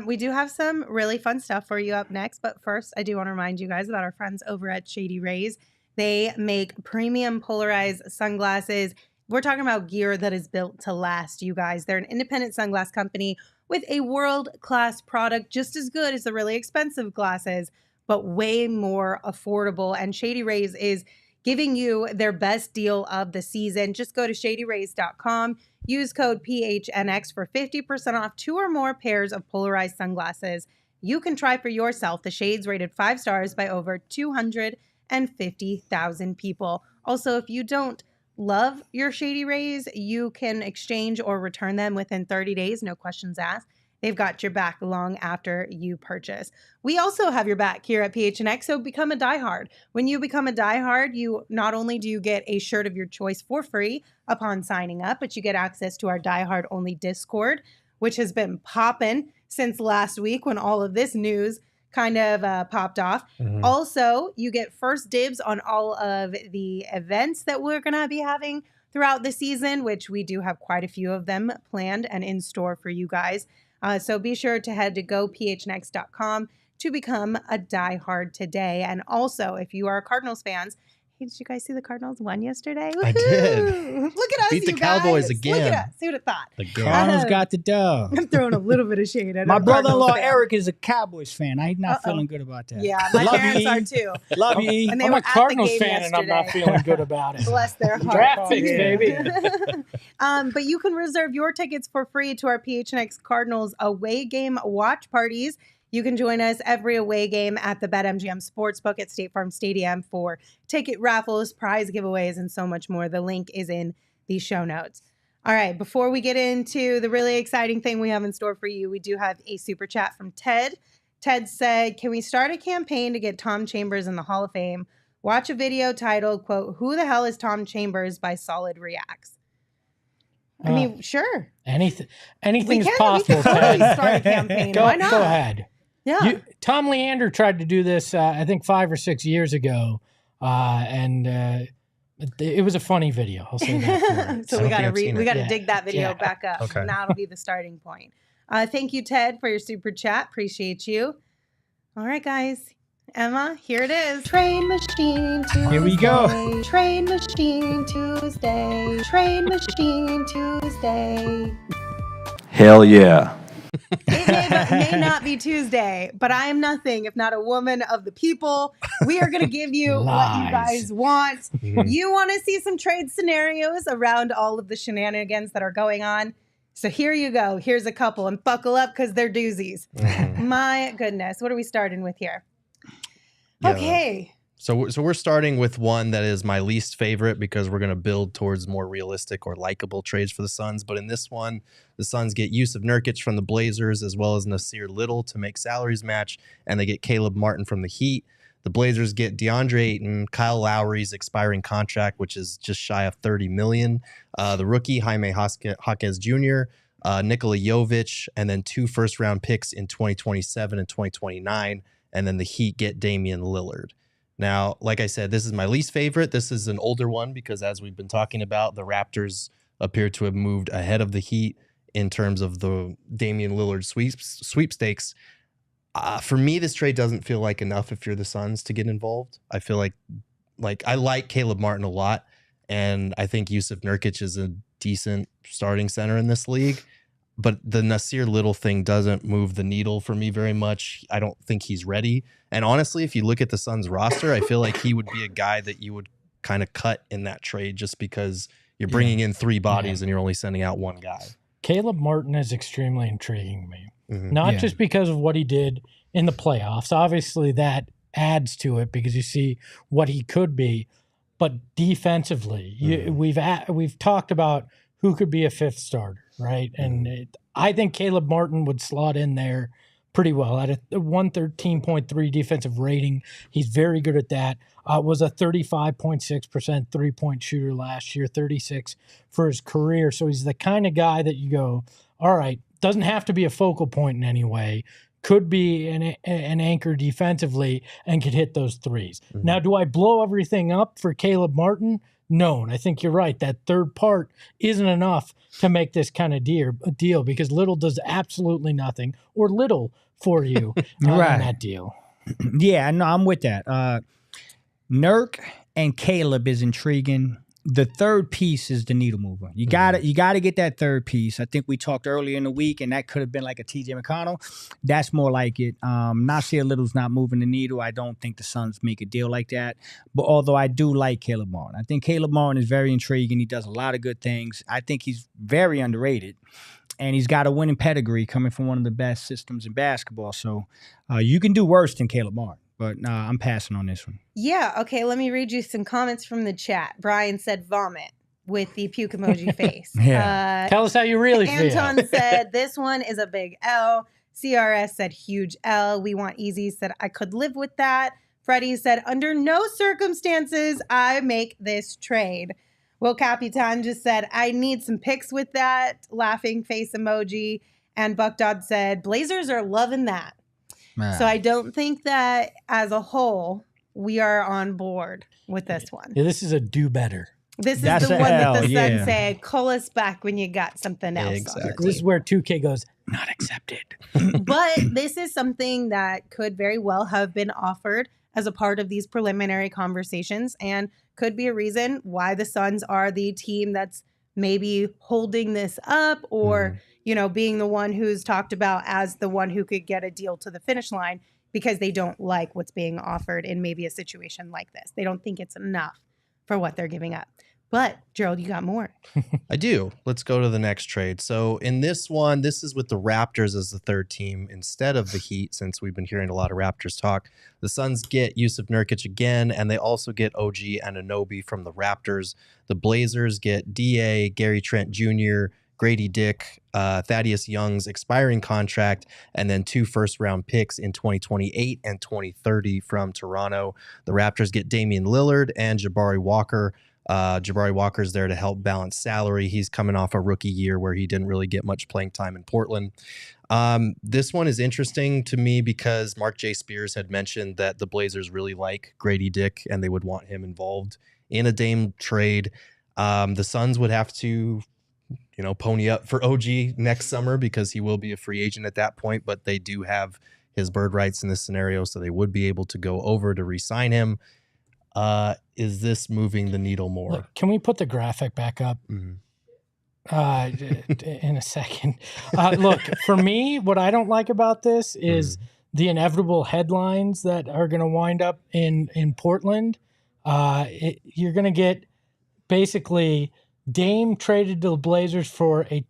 We do have some really fun stuff for you up next, but first I do want to remind you guys about our friends over at Shady Rays. They make premium polarized sunglasses. We're talking about gear that is built to last, you guys. They're an independent sunglass company with a world-class product just as good as the really expensive glasses, but way more affordable. And Shady Rays is giving you their best deal of the season. Just go to shadyrays.com. Use code PHNX for 50% off 2 or more pairs of polarized sunglasses. You can try for yourself the shades rated 5 stars by over 250,000 people. Also, if you don't love your Shady Rays, you can exchange or return them within 30 days, no questions asked. They've got your back long after you purchase. We also have your back here at PHNX, so become a diehard. When you become a diehard, you not only do you get a shirt of your choice for free upon signing up, but you get access to our diehard only Discord, which has been popping since last week when all of this news kind of popped off. Mm-hmm. Also, you get first dibs on all of the events that we're going to be having throughout the season, which we do have quite a few of them planned and in store for you guys. So be sure to head to gophnx.com to become a diehard today. And also, if you are Cardinals fans, hey, did you guys see the Cardinals won yesterday? I did. Look at us, Beat the you guys. Cowboys again. Look at us. Who would have thought? Cardinals got the dub. I'm throwing a little bit of shade at My our brother-in-law Cardinals fan. Eric is a Cowboys fan. I'm not feeling good about that. Yeah, my Love parents you, are E. too. Love you, E. And they I'm were a at the Cardinals game fan, and I'm not yesterday. feeling good about it. Bless their heart. Draft picks, baby. But you can reserve your tickets for free to our PHNX Cardinals away game watch parties. You can join us every away game at the BetMGM Sportsbook at State Farm Stadium for ticket raffles, prize giveaways, and so much more. The link is in the show notes. All right, before we get into the really exciting thing we have in store for you, we do have a super chat from Ted. Ted said, can we start a campaign to get Tom Chambers in the Hall of Fame? Watch a video titled, quote, "Who the hell is Tom Chambers?" by Solid Reacts. I mean, sure. Anything is We possible. can totally Ted. start a campaign. Go Why not? ahead. Yeah. Tom Leander tried to do this, I think 5 or 6 years ago, and it was a funny video. I'll say that for it. So I we don't gotta think I've seen we it. gotta Yeah. dig that video Yeah. back up. Okay. And that'll be the starting point. Thank you, Ted, for your super chat. Appreciate you. All right, guys. Emma, here it is. Train Machine Tuesday. Here we go. Train Machine Tuesday. Train Machine Tuesday. Hell yeah. It may not be Tuesday, but I am nothing if not a woman of the people. We are going to give you what you Lies. guys want. You want to see some trade scenarios around all of the shenanigans that are going on. So here you go. Here's a couple, and buckle up because they're doozies. My goodness. What are we starting with here? Yeah. Okay. So we're starting with one that is my least favorite because we're going to build towards more realistic or likable trades for the Suns. But in this one, the Suns get Yusuf Nurkic from the Blazers as well as Nasir Little to make salaries match, and they get Caleb Martin from the Heat. The Blazers get DeAndre Ayton, Kyle Lowry's expiring contract, which is just shy of $30 million. The rookie Jaime Jaquez Jr., Nikola Jovic, and then 2 first-round picks in 2027 and 2029. And then the Heat get Damian Lillard. Now, like I said, this is my least favorite. This is an older one because, as we've been talking about, the Raptors appear to have moved ahead of the Heat in terms of the Damian Lillard sweepstakes. For me, this trade doesn't feel like enough if you're the Suns to get involved. I feel like I like Caleb Martin a lot, and I think Yusuf Nurkic is a decent starting center in this league. But the Nasir Little thing doesn't move the needle for me very much. I don't think he's ready. And honestly, if you look at the Suns roster, I feel like he would be a guy that you would kind of cut in that trade just because you're bringing in 3 bodies and you're only sending out 1 guy. Caleb Martin is extremely intriguing to me. Mhm. Not just because of what he did in the playoffs. Obviously, that adds to it because you see what he could be. But defensively, we've talked about who could be a 5th starter, right? And I think Caleb Martin would slot in there pretty well at a 113.3 defensive rating. He's very good at that. Was a 35.6% three-point shooter last year, 36 for his career. So he's the kind of guy that you go, all right, doesn't have to be a focal point in any way. Could be an anchor defensively and could hit those threes. Now, do I blow everything up for Caleb Martin? No, and I think you're right. That third part isn't enough to make this kind of deal because Little does absolutely nothing or little for you in that deal. Yeah, no, I'm with that. Nurk and Caleb is intriguing. The third piece is the needle mover. You gotta get that third piece. I think we talked earlier in the week, and that could have been like a TJ McConnell. That's more like it. Nasir Little's not moving the needle. I don't think the Suns make a deal like that. But although I do like Caleb Martin, I think Caleb Martin is very intriguing. He does a lot of good things. I think he's very underrated. And he's got a winning pedigree coming from one of the best systems in basketball. So you can do worse than Caleb Martin. But I'm passing on this one. Yeah. Okay. Let me read you some comments from the chat. Brian said vomit with the puke emoji face. Yeah. Tell us how you really feel. Anton said this one is a big L. CRS said huge L. We want easy said I could live with that. Freddie said under no circumstances I make this trade. Will Capitan just said I need some pics with that. Laughing face emoji. And Buck Dodd said Blazers are loving that. So I don't think that as a whole, we are on board with this one. Yeah, this is a do better. This is That's the a one that L, the Suns yeah. say, call us back when you got something else. Exactly. This is where 2K goes, not accepted. But this is something that could very well have been offered as a part of these preliminary conversations and could be a reason why the Suns are the team that's maybe holding this up or, being the one who's talked about as the one who could get a deal to the finish line because they don't like what's being offered in maybe a situation like this. They don't think it's enough for what they're giving up. But Gerald, you got more. I do. Let's go to the next trade. So in this one, this is with the Raptors as the third team instead of the Heat, since we've been hearing a lot of Raptors talk. The Suns get Jusuf Nurkic again, and they also get OG Anunoby from the Raptors. The Blazers get DA, Gary Trent Jr., Grady Dick, Thaddeus Young's expiring contract, and then 2 first-round picks in 2028 and 2030 from Toronto. The Raptors get Damian Lillard and Jabari Walker. Jabari Walker's there to help balance salary. He's coming off a rookie year where he didn't really get much playing time in Portland. This one is interesting to me because Mark J. Spears had mentioned that the Blazers really like Grady Dick and they would want him involved in a Dame trade. The Suns would have to, pony up for OG next summer because he will be a free agent at that point, but they do have his bird rights in this scenario, so they would be able to go over to re-sign him. Is this moving the needle more? Look, can we put the graphic back up in a second? Look, for me, what I don't like about this is the inevitable headlines that are going to wind up in Portland. You're going to get basically Dame traded to the Blazers for a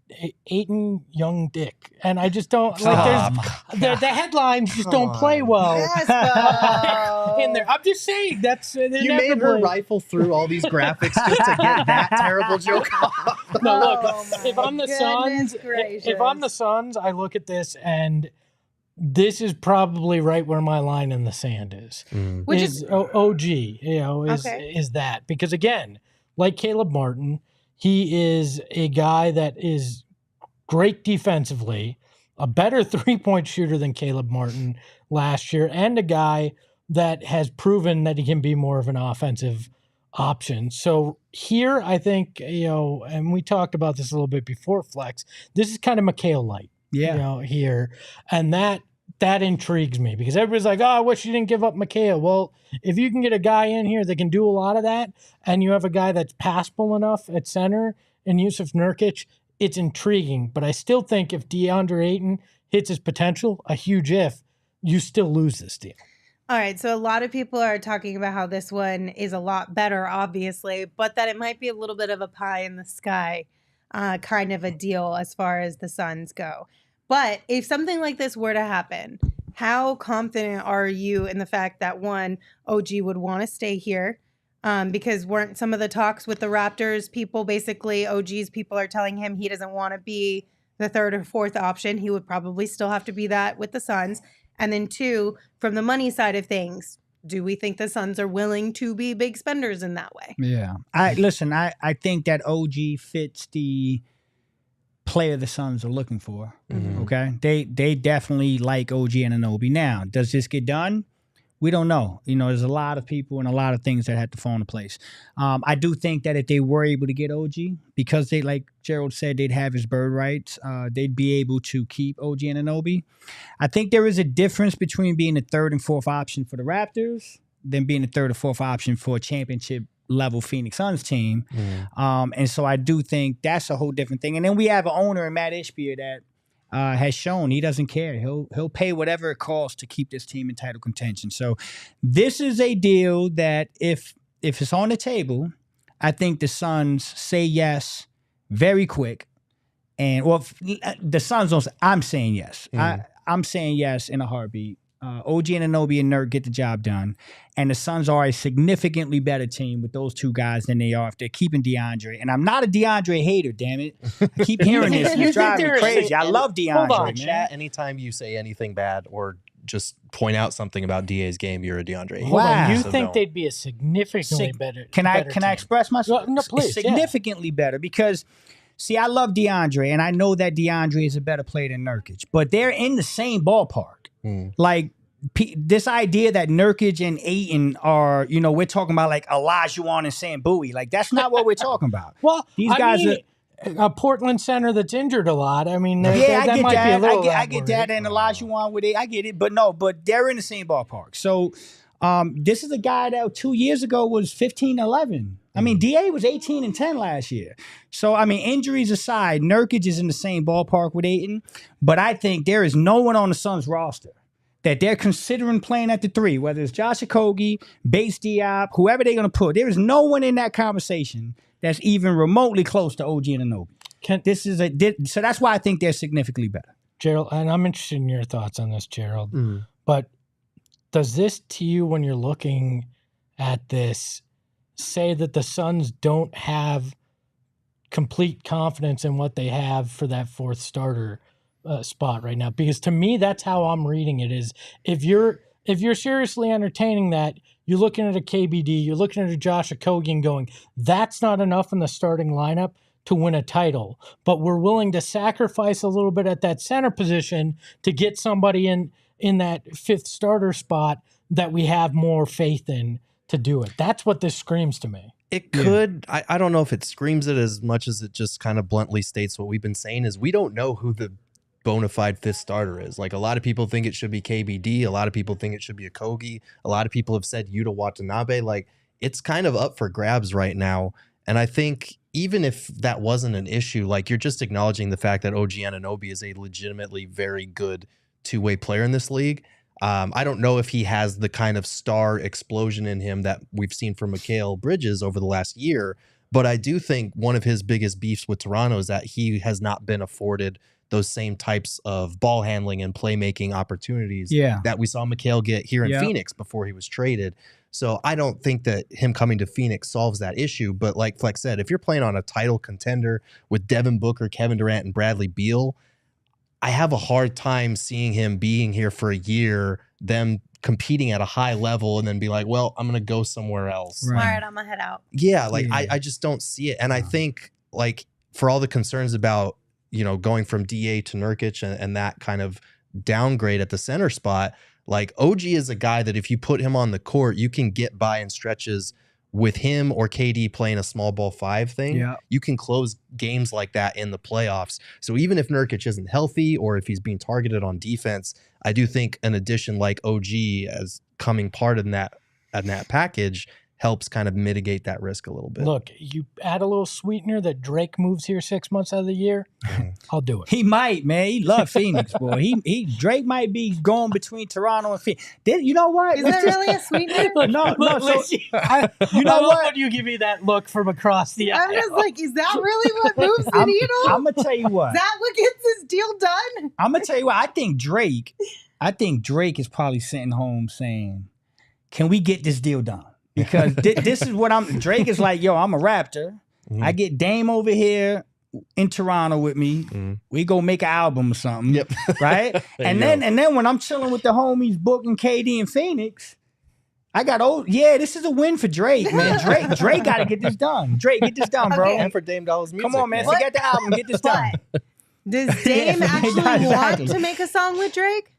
Ayton Young Dick, and I just don't like. The headlines just don't play well in there. I'm just saying that's you made her rifle through all these graphics just to get that terrible joke off. No, look, if I'm the Suns, I look at this and this is probably right where my line in the sand is. Which is OG, is that because again, like Caleb Martin. He is a guy that is great defensively, a better three-point shooter than Caleb Martin last year, and a guy that has proven that he can be more of an offensive option. So here, I think, and we talked about this a little bit before, Flex, this is kind of McHale-like, here. And that intrigues me because everybody's like, I wish you didn't give up McHale. Well, if you can get a guy in here that can do a lot of that and you have a guy that's passable enough at center and Jusuf Nurkic, it's intriguing. But I still think if DeAndre Ayton hits his potential, a huge if, you still lose this deal. All right, so a lot of people are talking about how this one is a lot better, obviously, but that it might be a little bit of a pie in the sky kind of a deal as far as the Suns go. But if something like this were to happen, how confident are you in the fact that, one, OG would want to stay here? Because weren't some of the talks with the Raptors people, basically OG's people are telling him he doesn't want to be the third or fourth option. He would probably still have to be that with the Suns. And then two, from the money side of things, do we think the Suns are willing to be big spenders in that way? Yeah. I think that OG fits the player the Suns are looking for. Okay, they definitely like OG Anunoby. Now, does this get done? We don't know. There's a lot of people and a lot of things that have to fall into place. I do think that if they were able to get OG, because they, like Gerald said, they'd have his bird rights, they'd be able to keep OG Anunoby. I think there is a difference between being the third and fourth option for the Raptors than being the third or fourth option for a championship level Phoenix Suns team. And so I do think that's a whole different thing. And then we have an owner in Matt Ishbia that has shown he doesn't care. He'll pay whatever it costs to keep this team in title contention. So this is a deal that if it's on the table, I think the Suns say yes very quick. And the Suns don't say, I'm saying yes. I'm saying yes in a heartbeat. OG Anunoby and Nurk get the job done. And the Suns are a significantly better team with those two guys than they are if they're keeping DeAndre. And I'm not a DeAndre hater, damn it. I keep hearing this. It's driving me crazy. I love DeAndre. Hold on, chat. Anytime you say anything bad or just point out something about DA's game, you're a DeAndre hater. Wow. You think they'd be a significantly better Can I express myself? No, please. Significantly better because, see, I love DeAndre, and I know that DeAndre is a better player than Nurkic. But they're in the same ballpark. Like, this idea that Nurkic and Ayton are, we're talking about like Olajuwon and Sam Bowie. Like, that's not what we're talking about. Well, these guys are a Portland center that's injured a lot. I mean, I get that. I get that, worried. and Olajuwon with it. I get it, but they're in the same ballpark. So, this is a guy that 2 years ago was 15-11. I mean, DA was 18-10 last year. So, I mean, injuries aside, Nurkic is in the same ballpark with Ayton, but I think there is no one on the Suns roster that they're considering playing at the 3, whether it's Josh Okogie, Bates Diop, whoever they're going to put. There is no one in that conversation that's even remotely close to OG and Anunoby. So that's why I think they're significantly better. Gerald, and I'm interested in your thoughts on this, Gerald. But does this to you, when you're looking at this, say that the Suns don't have complete confidence in what they have for that 4th starter spot right now? Because to me, that's how I'm reading it. Is if you're seriously entertaining that, you're looking at a KBD, you're looking at a Josh Okogie and going, that's not enough in the starting lineup to win a title, but we're willing to sacrifice a little bit at that center position to get somebody in that 5th starter spot that we have more faith in to do it. That's what this screams to me. It could. I don't know if it screams it as much as it just kind of bluntly states what we've been saying is we don't know who the bona fide 5th starter is. Like, a lot of people think it should be KBD. A lot of people think it should be Okogie. A lot of people have said Yuta Watanabe. Like, it's kind of up for grabs right now. And I think even if that wasn't an issue, like, you're just acknowledging the fact that OG Anunoby is a legitimately very good two-way player in this league. I don't know if he has the kind of star explosion in him that we've seen from Mikal Bridges over the last year. But I do think one of his biggest beefs with Toronto is that he has not been afforded those same types of ball handling and playmaking opportunities that we saw Mikal get here in Phoenix before he was traded. So I don't think that him coming to Phoenix solves that issue. But like Flex said, if you're playing on a title contender with Devin Booker, Kevin Durant, and Bradley Beal, I have a hard time seeing him being here for a year, them competing at a high level, and then be like, well, I'm going to go somewhere else. All right, I'm going to head out. Yeah, like I just don't see it. And I think, like, for all the concerns about, going from DA to Nurkic and that kind of downgrade at the center spot, like, OG is a guy that if you put him on the court, you can get by in stretches with him or KD playing a small ball 5 thing. You can close games like that in the playoffs. So even if Nurkic isn't healthy or if he's being targeted on defense, I do think an addition like OG as coming part of that package helps kind of mitigate that risk a little bit. Look, you add a little sweetener that Drake moves here 6 months out of the year, I'll do it. He might, man. He loves Phoenix, boy. Drake might be going between Toronto and Phoenix. You know what? Is that really a sweetener? No. You know what? When you give me that look from across the aisle. I'm just like, is that really what moves the needle? I'm going to tell you what. Is that what gets this deal done? I'm going to tell you what. I think Drake is probably sitting home saying, can we get this deal done? Because this is what Drake is like, yo, I'm a Raptor. I get Dame over here in Toronto with me. We go make an album or something. Right? and then when I'm chilling with the homies booking KD in Phoenix, I got this is a win for Drake, man. Drake got to get this done. Drake, get this done, bro. And for Dame Dollars music. Come on, man. Forget the album. Get this done. Does Dame actually want to make a song with Drake?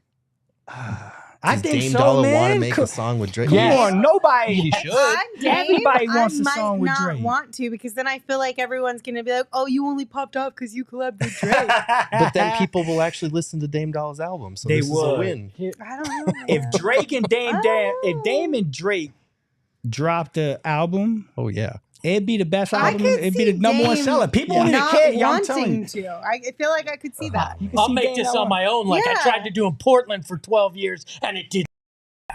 I think Dame so, Dollar man. want to make a song with Drake? Come on, nobody. He should. Everybody wants a song with I might Drake. not want to, because then I feel like everyone's going to be like, oh, you only popped up because you collabed with Drake. But then people will actually listen to Dame Doll's album, so this is a win. I don't know. If Drake and if Dame and Drake dropped the album, it'd be the best album. It'd be the number one seller. People wouldn't even care. I'm telling you. I feel like I could see that. I'll make this on my own, like I tried to do in Portland for 12 years, and it didn't.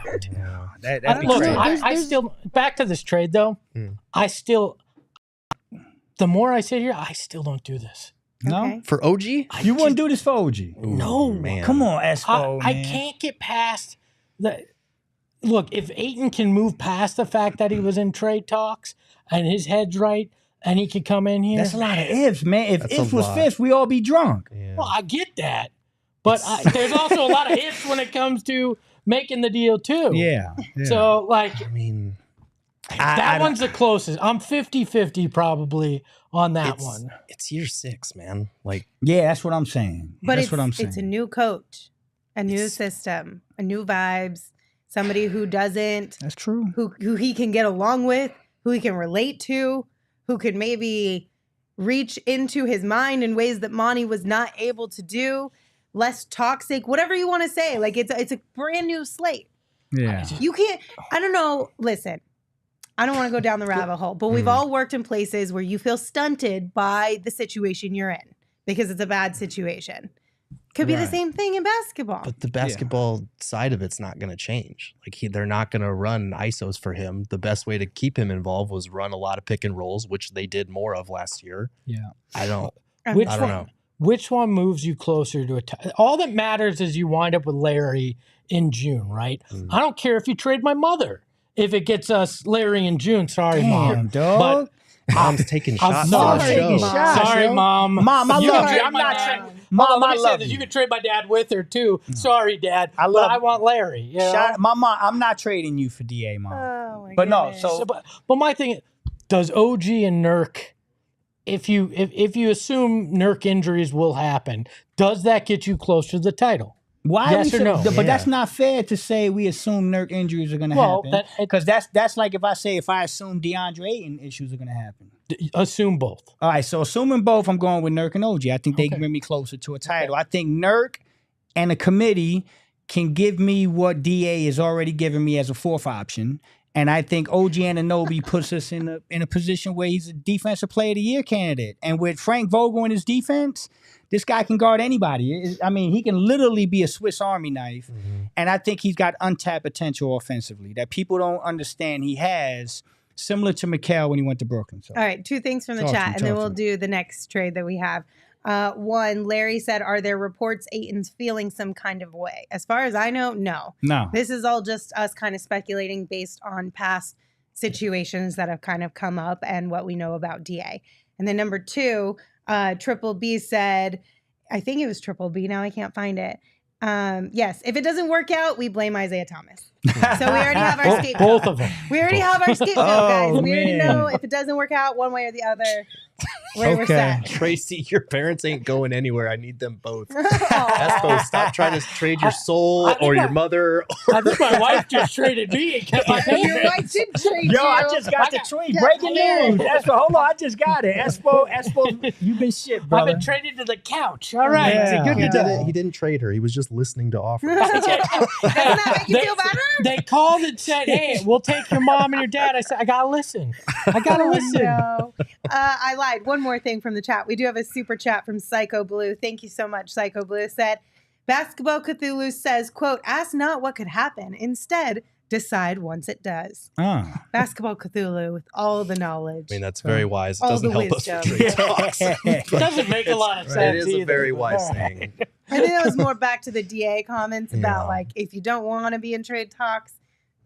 That'd be Look, crazy. I still, back to this trade though, the more I sit here, I still don't do this. No? Okay. For OG? You wouldn't do this for OG? No. Man. Come on, Espo, I man. can't get past the. Look, if Ayton can move past the fact that he was in trade talks and his head's right and he could come in here. That's a lot of ifs, man. If That's ifs a was lot. fifths, we all be drunk. Yeah. Well, I get that. But there's also a lot of ifs when it comes to making the deal, too. Yeah. So, like, I mean, that one's the closest. I'm 50-50 probably on that one. It's year 6, man. Like, yeah, that's what I'm saying. But that's what I'm saying. it's a new coach. A new system, a new vibes, somebody who doesn't. That's true. Who he can get along with, who he can relate to, who could maybe reach into his mind in ways that Monty was not able to do. Less toxic, whatever you want to say. Like it's a brand new slate. Yeah. You can't. I don't know. Listen, I don't want to go down the rabbit hole, but we've all worked in places where you feel stunted by the situation you're in because it's a bad situation. Could be the same thing in basketball. But the basketball side of it's not going to change. Like they're not going to run ISOs for him. The best way to keep him involved was run a lot of pick and rolls, which they did more of last year. Yeah. I don't know. Which one moves you closer to a title? All that matters is you wind up with Larry in June, right? I don't care if you trade my mother. If it gets us Larry in June, sorry, Mom. Dog. Mom's taking shots. Sorry, Mom. Mom, I love you. I'm not trading. Mom, I love you. You can trade my dad with her too. Sorry, Dad. I want Larry. You know? Mom, I'm not trading you for DA, Mom. Oh my goodness. But my thing is, does OG and Nurk, if you assume Nurk injuries will happen, does that get you closer to the title? Why? Yes or no? But that's not fair to say we assume Nurk injuries are going to happen. Because that's like if I assume DeAndre Ayton issues are going to happen. Assume both. All right, so assuming both, I'm going with Nurk and OG. I think they can bring me closer to a title. I think Nurk and the committee can give me what DA is already giving me as a fourth option. And I think OG Anunoby puts us in a position where he's a defensive player of the year candidate. And with Frank Vogel in his defense, this guy can guard anybody. I mean, he can literally be a Swiss Army knife. And I think he's got untapped potential offensively that people don't understand he has, similar to Mikal when he went to Brooklyn. So. All right, two things from the chat, and then we'll do the next trade that we have. One, Larry said, are there reports Ayton's feeling some kind of way? As far as I know, no. This is all just us kind of speculating based on past situations that have kind of come up and what we know about DA. And then number two, Triple B said, I think it was Triple B, now I can't find it. Yes, if it doesn't work out, we blame Isaiah Thomas. So we already have our scapegoat. Both of them. We already have our scapegoat, guys. We already know if it doesn't work out one way or the other, we're set. Tracy, your parents ain't going anywhere. I need them both. Espo, stop trying to trade your soul or your mother. I think my wife just traded me and kept my name. Your wife did trade you. I just got the tweet. Breaking news. Espo, hold on, I just got it. Espo, you've been shit, brother. I've been traded to the couch. All right. Yeah. He didn't trade her. He was just listening to offers. Doesn't that make you feel better? They called and said, hey, we'll take your mom and your dad. I said, I got to listen. No. I lied. One more thing from the chat. We do have a super chat from Psycho Blue. Thank you so much. Psycho Blue said, Basketball Cthulhu says, quote, ask not what could happen. Instead, decide once it does. Basketball Cthulhu with all the knowledge. I mean, that's very wise. It doesn't help us with trade talks. It doesn't make a lot of sense. It is a very wise saying. I think that was more back to the DA comments about like, if you don't want to be in trade talks,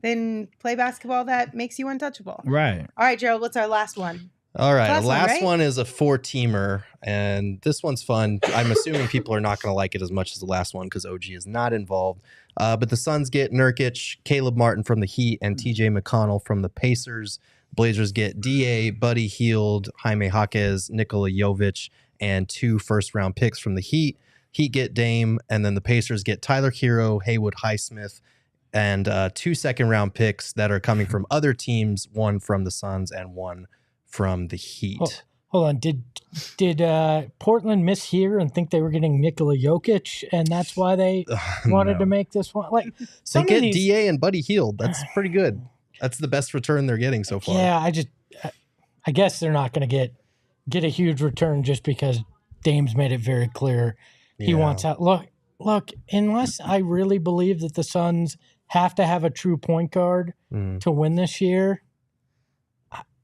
then play basketball that makes you untouchable. Right. All right, Gerald, what's our last one? All right. Last one is a 4-teamer, and this one's fun. I'm assuming people are not going to like it as much as the last one because OG is not involved. But the Suns get Nurkic, Caleb Martin from the Heat, and TJ McConnell from the Pacers. Blazers get DA, Buddy Hield, Jaime Jaquez, Nikola Jovic, and 2 first-round picks from the Heat. Heat get Dame, and then the Pacers get Tyler Hero, Haywood Highsmith, and 2 second-round picks that are coming from other teams, 1 from the Suns and 1 from the Heat. Hold on. Did Portland miss here and think they were getting Nikola Jokic, and that's why they wanted to make this one? Like, they get DA and Buddy Hield. That's pretty good. That's the best return they're getting so far. Yeah, I guess they're not going to get a huge return just because Dame's made it very clear he wants out. Look, unless I really believe that the Suns have to have a true point guard to win this year,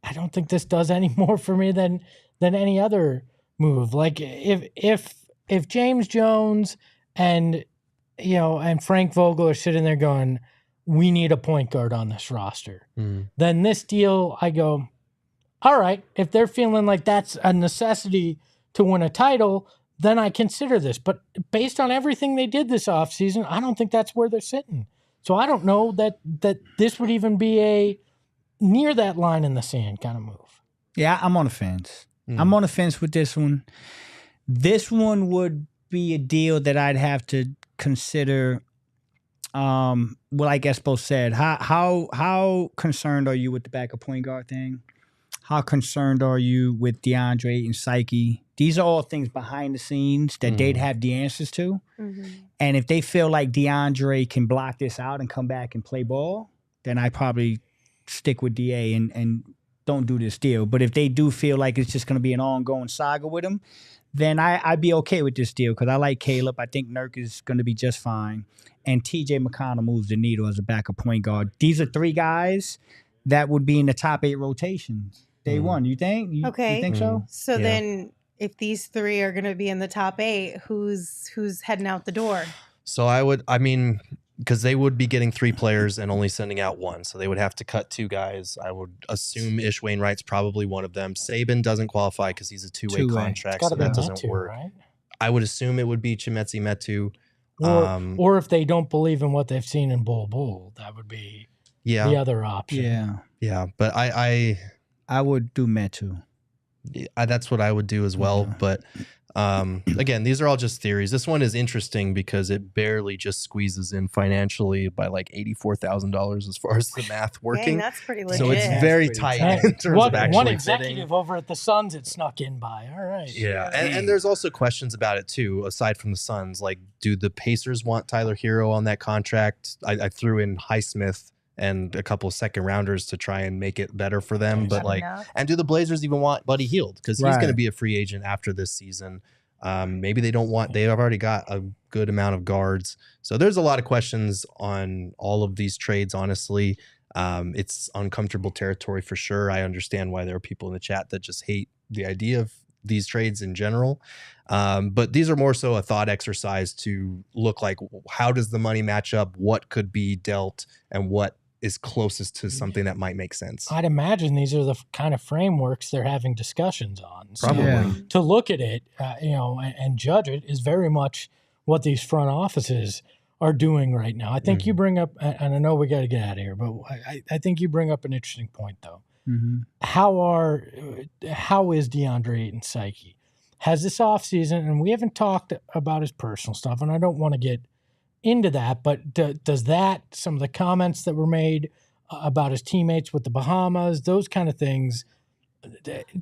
I don't think this does any more for me than any other move. Like if James Jones and Frank Vogel are sitting there going, we need a point guard on this roster, then this deal, I go, all right, if they're feeling like that's a necessity to win a title, then I consider this. But based on everything they did this offseason, I don't think that's where they're sitting. So I don't know that this would even be a near that line in the sand kind of move. Yeah, I'm on the fence. I'm on the fence with this one. This one would be a deal that I'd have to consider what I guess both said. How concerned are you with the backup point guard thing? How concerned are you with DeAndre and Psyche? These are all things behind the scenes that they'd have the answers to. And if they feel like DeAndre can block this out and come back and play ball, then I probably stick with DA and don't do this deal. But if they do feel like it's just going to be an ongoing saga with him, then I'd be okay with this deal because I like Caleb. I think Nurk is going to be just fine. And TJ McConnell moves the needle as a backup point guard. These are three guys that would be in the top 8 rotations. Day one, you think? You think so? So then if these three are going to be in the top 8, who's heading out the door? So because they would be getting 3 players and only sending out 1. So they would have to cut 2 guys. I would assume Ish Wainwright's probably one of them. Saban doesn't qualify because he's a two-way contract, so that doesn't work. Right? I would assume it would be Chimezie Metu. Or if they don't believe in what they've seen in Bull, that would be the other option. Yeah. But I would do Metu. That's what I would do as well. But again, these are all just theories. This one is interesting because it barely just squeezes in financially by like $84,000 as far as the math working. Dang, that's pretty legit. So it's very tight in terms of actually one executive fitting. over at the Suns it snuck in by. All right. Yeah. And there's also questions about it too, aside from the Suns. Like, do the Pacers want Tyler Hero on that contract? I threw in Highsmith and a couple of second rounders to try and make it better for them. But and do the Blazers even want Buddy Hield? Because he's going to be a free agent after this season. Maybe they don't want, they have already got a good amount of guards. So there's a lot of questions on all of these trades, honestly. It's uncomfortable territory for sure. I understand why there are people in the chat that just hate the idea of these trades in general. But these are more so a thought exercise to look like, how does the money match up? What could be dealt and what is closest to something that might make sense? I'd imagine these are the kind of frameworks they're having discussions on. Probably. So to look at it, and judge it is very much what these front offices are doing right now. I think you bring up, and I know we got to get out of here, but I think you bring up an interesting point though. How is DeAndre Ayton Psyche? Has this offseason, and we haven't talked about his personal stuff, and I don't want to get into that, but does that, some of the comments that were made about his teammates with the Bahamas, those kind of things,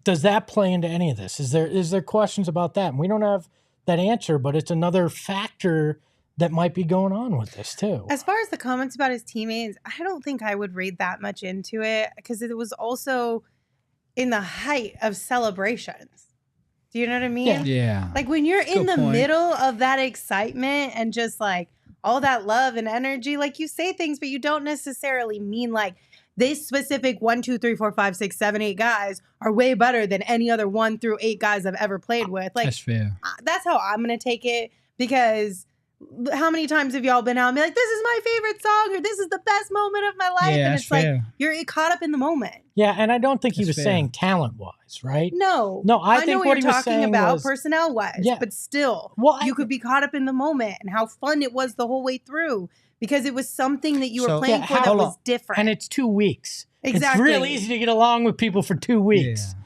does that play into any of this? Is there questions about that? And we don't have that answer, but it's another factor that might be going on with this too. As far as the comments about his teammates, I don't think I would read that much into it because it was also in the height of celebrations. Do you know what I mean? Yeah. Like when you're in the middle of that excitement and just like all that love and energy, like you say things, but you don't necessarily mean like this specific 1, 2, 3, 4, 5, 6, 7, 8 guys are way better than any other 1 through 8 guys I've ever played with. Like, that's fair. That's how I'm going to take it, because how many times have y'all been out and be like, this is my favorite song, or this is the best moment of my life? And it's fair. Like, you're caught up in the moment. Yeah, and I don't think he was saying talent-wise, right? No. I think know what you're he was talking saying about was personnel-wise, but still, you could be caught up in the moment and how fun it was the whole way through, because it was something that you were playing for that was different. And it's 2 weeks. Exactly. It's real easy to get along with people for 2 weeks. Yeah.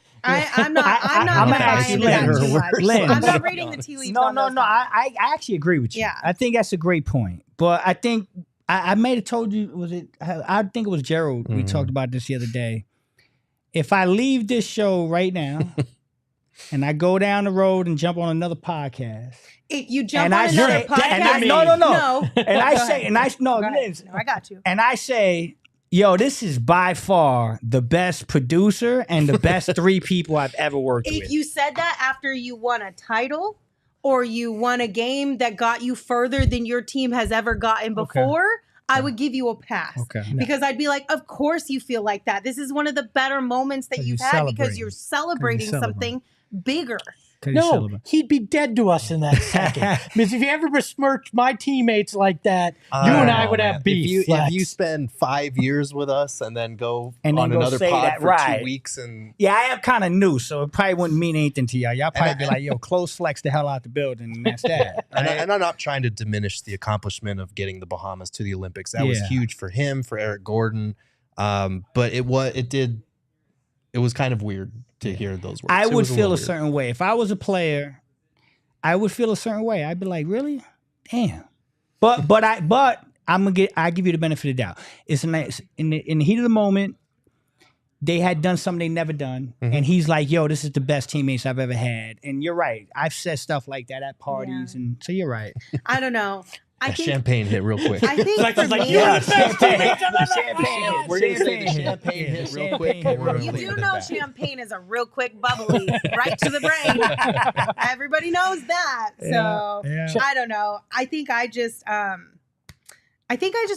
I'm not buying into that too much. I'm not reading the tea leaves. No. I actually agree with you. Yeah. I think that's a great point. But I think I may have told you, I think it was Gerald. We talked about this the other day. If I leave this show right now and I go down the road and jump on another podcast. If you jump on another podcast. No. And I got you. And I say, yo, this is by far the best producer and the best 3 people I've ever worked with. If you said that after you won a title or you won a game that got you further than your team has ever gotten before, I would give you a pass. Because I'd be like, of course you feel like that. This is one of the better moments that you've had because you're celebrating something bigger. No, he'd be dead to us in that second. Because if you ever besmirched my teammates like that, you and I would have beef. If you spend 5 years with us and then go on another pod for 2 weeks, and I am kind of new, so it probably wouldn't mean anything to y'all. Y'all probably be like, yo, close flex the hell out the building, and that's that. And I'm not trying to diminish the accomplishment of getting the Bahamas to the Olympics. That was huge for him, for Eric Gordon. But it was kind of weird to hear those words. I would feel a certain way. If I was a player, I would feel a certain way. I'd be like, really? Damn. But I give you the benefit of the doubt. It's nice in the heat of the moment. They had done something they never done, and he's like, "Yo, this is the best teammates I've ever had." And you're right. I've said stuff like that at parties, and so you're right. I don't know. I think champagne hit real quick. I think for me, champagne. We're gonna say the champagne hit real quick. You do know champagne is a real quick bubbly right to the brain. Everybody knows that. So I don't know. I think I just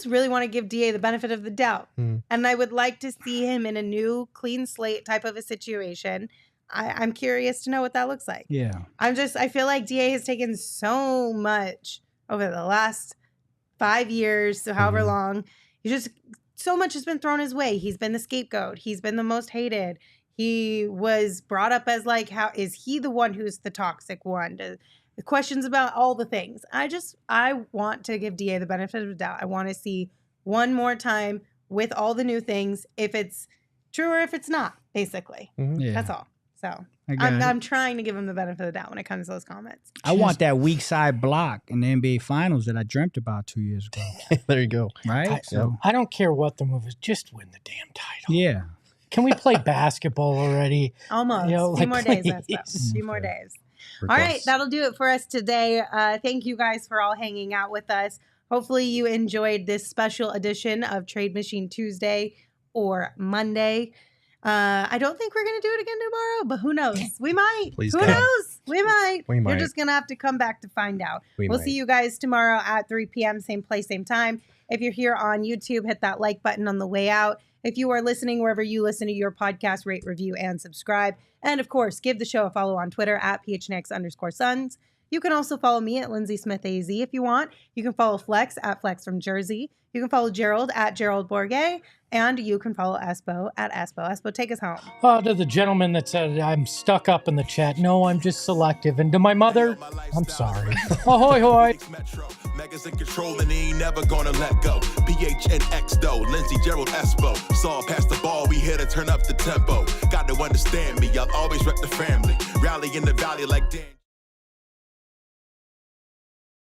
really want to give DA the benefit of the doubt. And I would like to see him in a new clean slate type of a situation. I'm curious to know what that looks like. Yeah. I feel like DA has taken so much over the last 5 years, so however long. So much has been thrown his way. He's been the scapegoat. He's been the most hated. He was brought up as like, how is he the one who's the toxic one? The questions about all the things. I want to give DA the benefit of the doubt. I want to see one more time with all the new things, if it's true or if it's not, basically. That's all. So I'm trying to give him the benefit of the doubt when it comes to those comments. I want that weak side block in the NBA Finals that I dreamt about 2 years ago. There you go. Right? I don't care what the move is. Just win the damn title. Yeah. Can we play basketball already? Almost. A few more days. A few more days. All right. That'll do it for us today. Thank you guys for all hanging out with us. Hopefully you enjoyed this special edition of Trade Machine Tuesday or Monday. I don't think we're going to do it again tomorrow, but who knows? We might. Please who God. knows? We might. You're might. just going to have to come back to find out. We'll might. see you guys tomorrow at 3 p.m., same place, same time. If you're here on YouTube, hit that like button on the way out. If you are listening wherever you listen to your podcast, rate, review, and subscribe. And of course, give the show a follow on Twitter at PHNX_Suns. You can also follow me at Lindsay Smith AZ if you want. You can follow Flex at Flex from Jersey. You can follow Gerald at Gerald Bourget. And you can follow Espo at Espo. Espo, take us home. Oh, to the gentleman that said I'm stuck up in the chat. No, I'm just selective. And to my mother, I'm sorry. Ahoy, hoy. Megas in control and he ain't never gonna let go. PHNX though, Lindsay, Gerald, Espo. Saw past the ball, we here to turn up the tempo. Got to understand me, I'll always rep the family. Rally in the valley like Dan.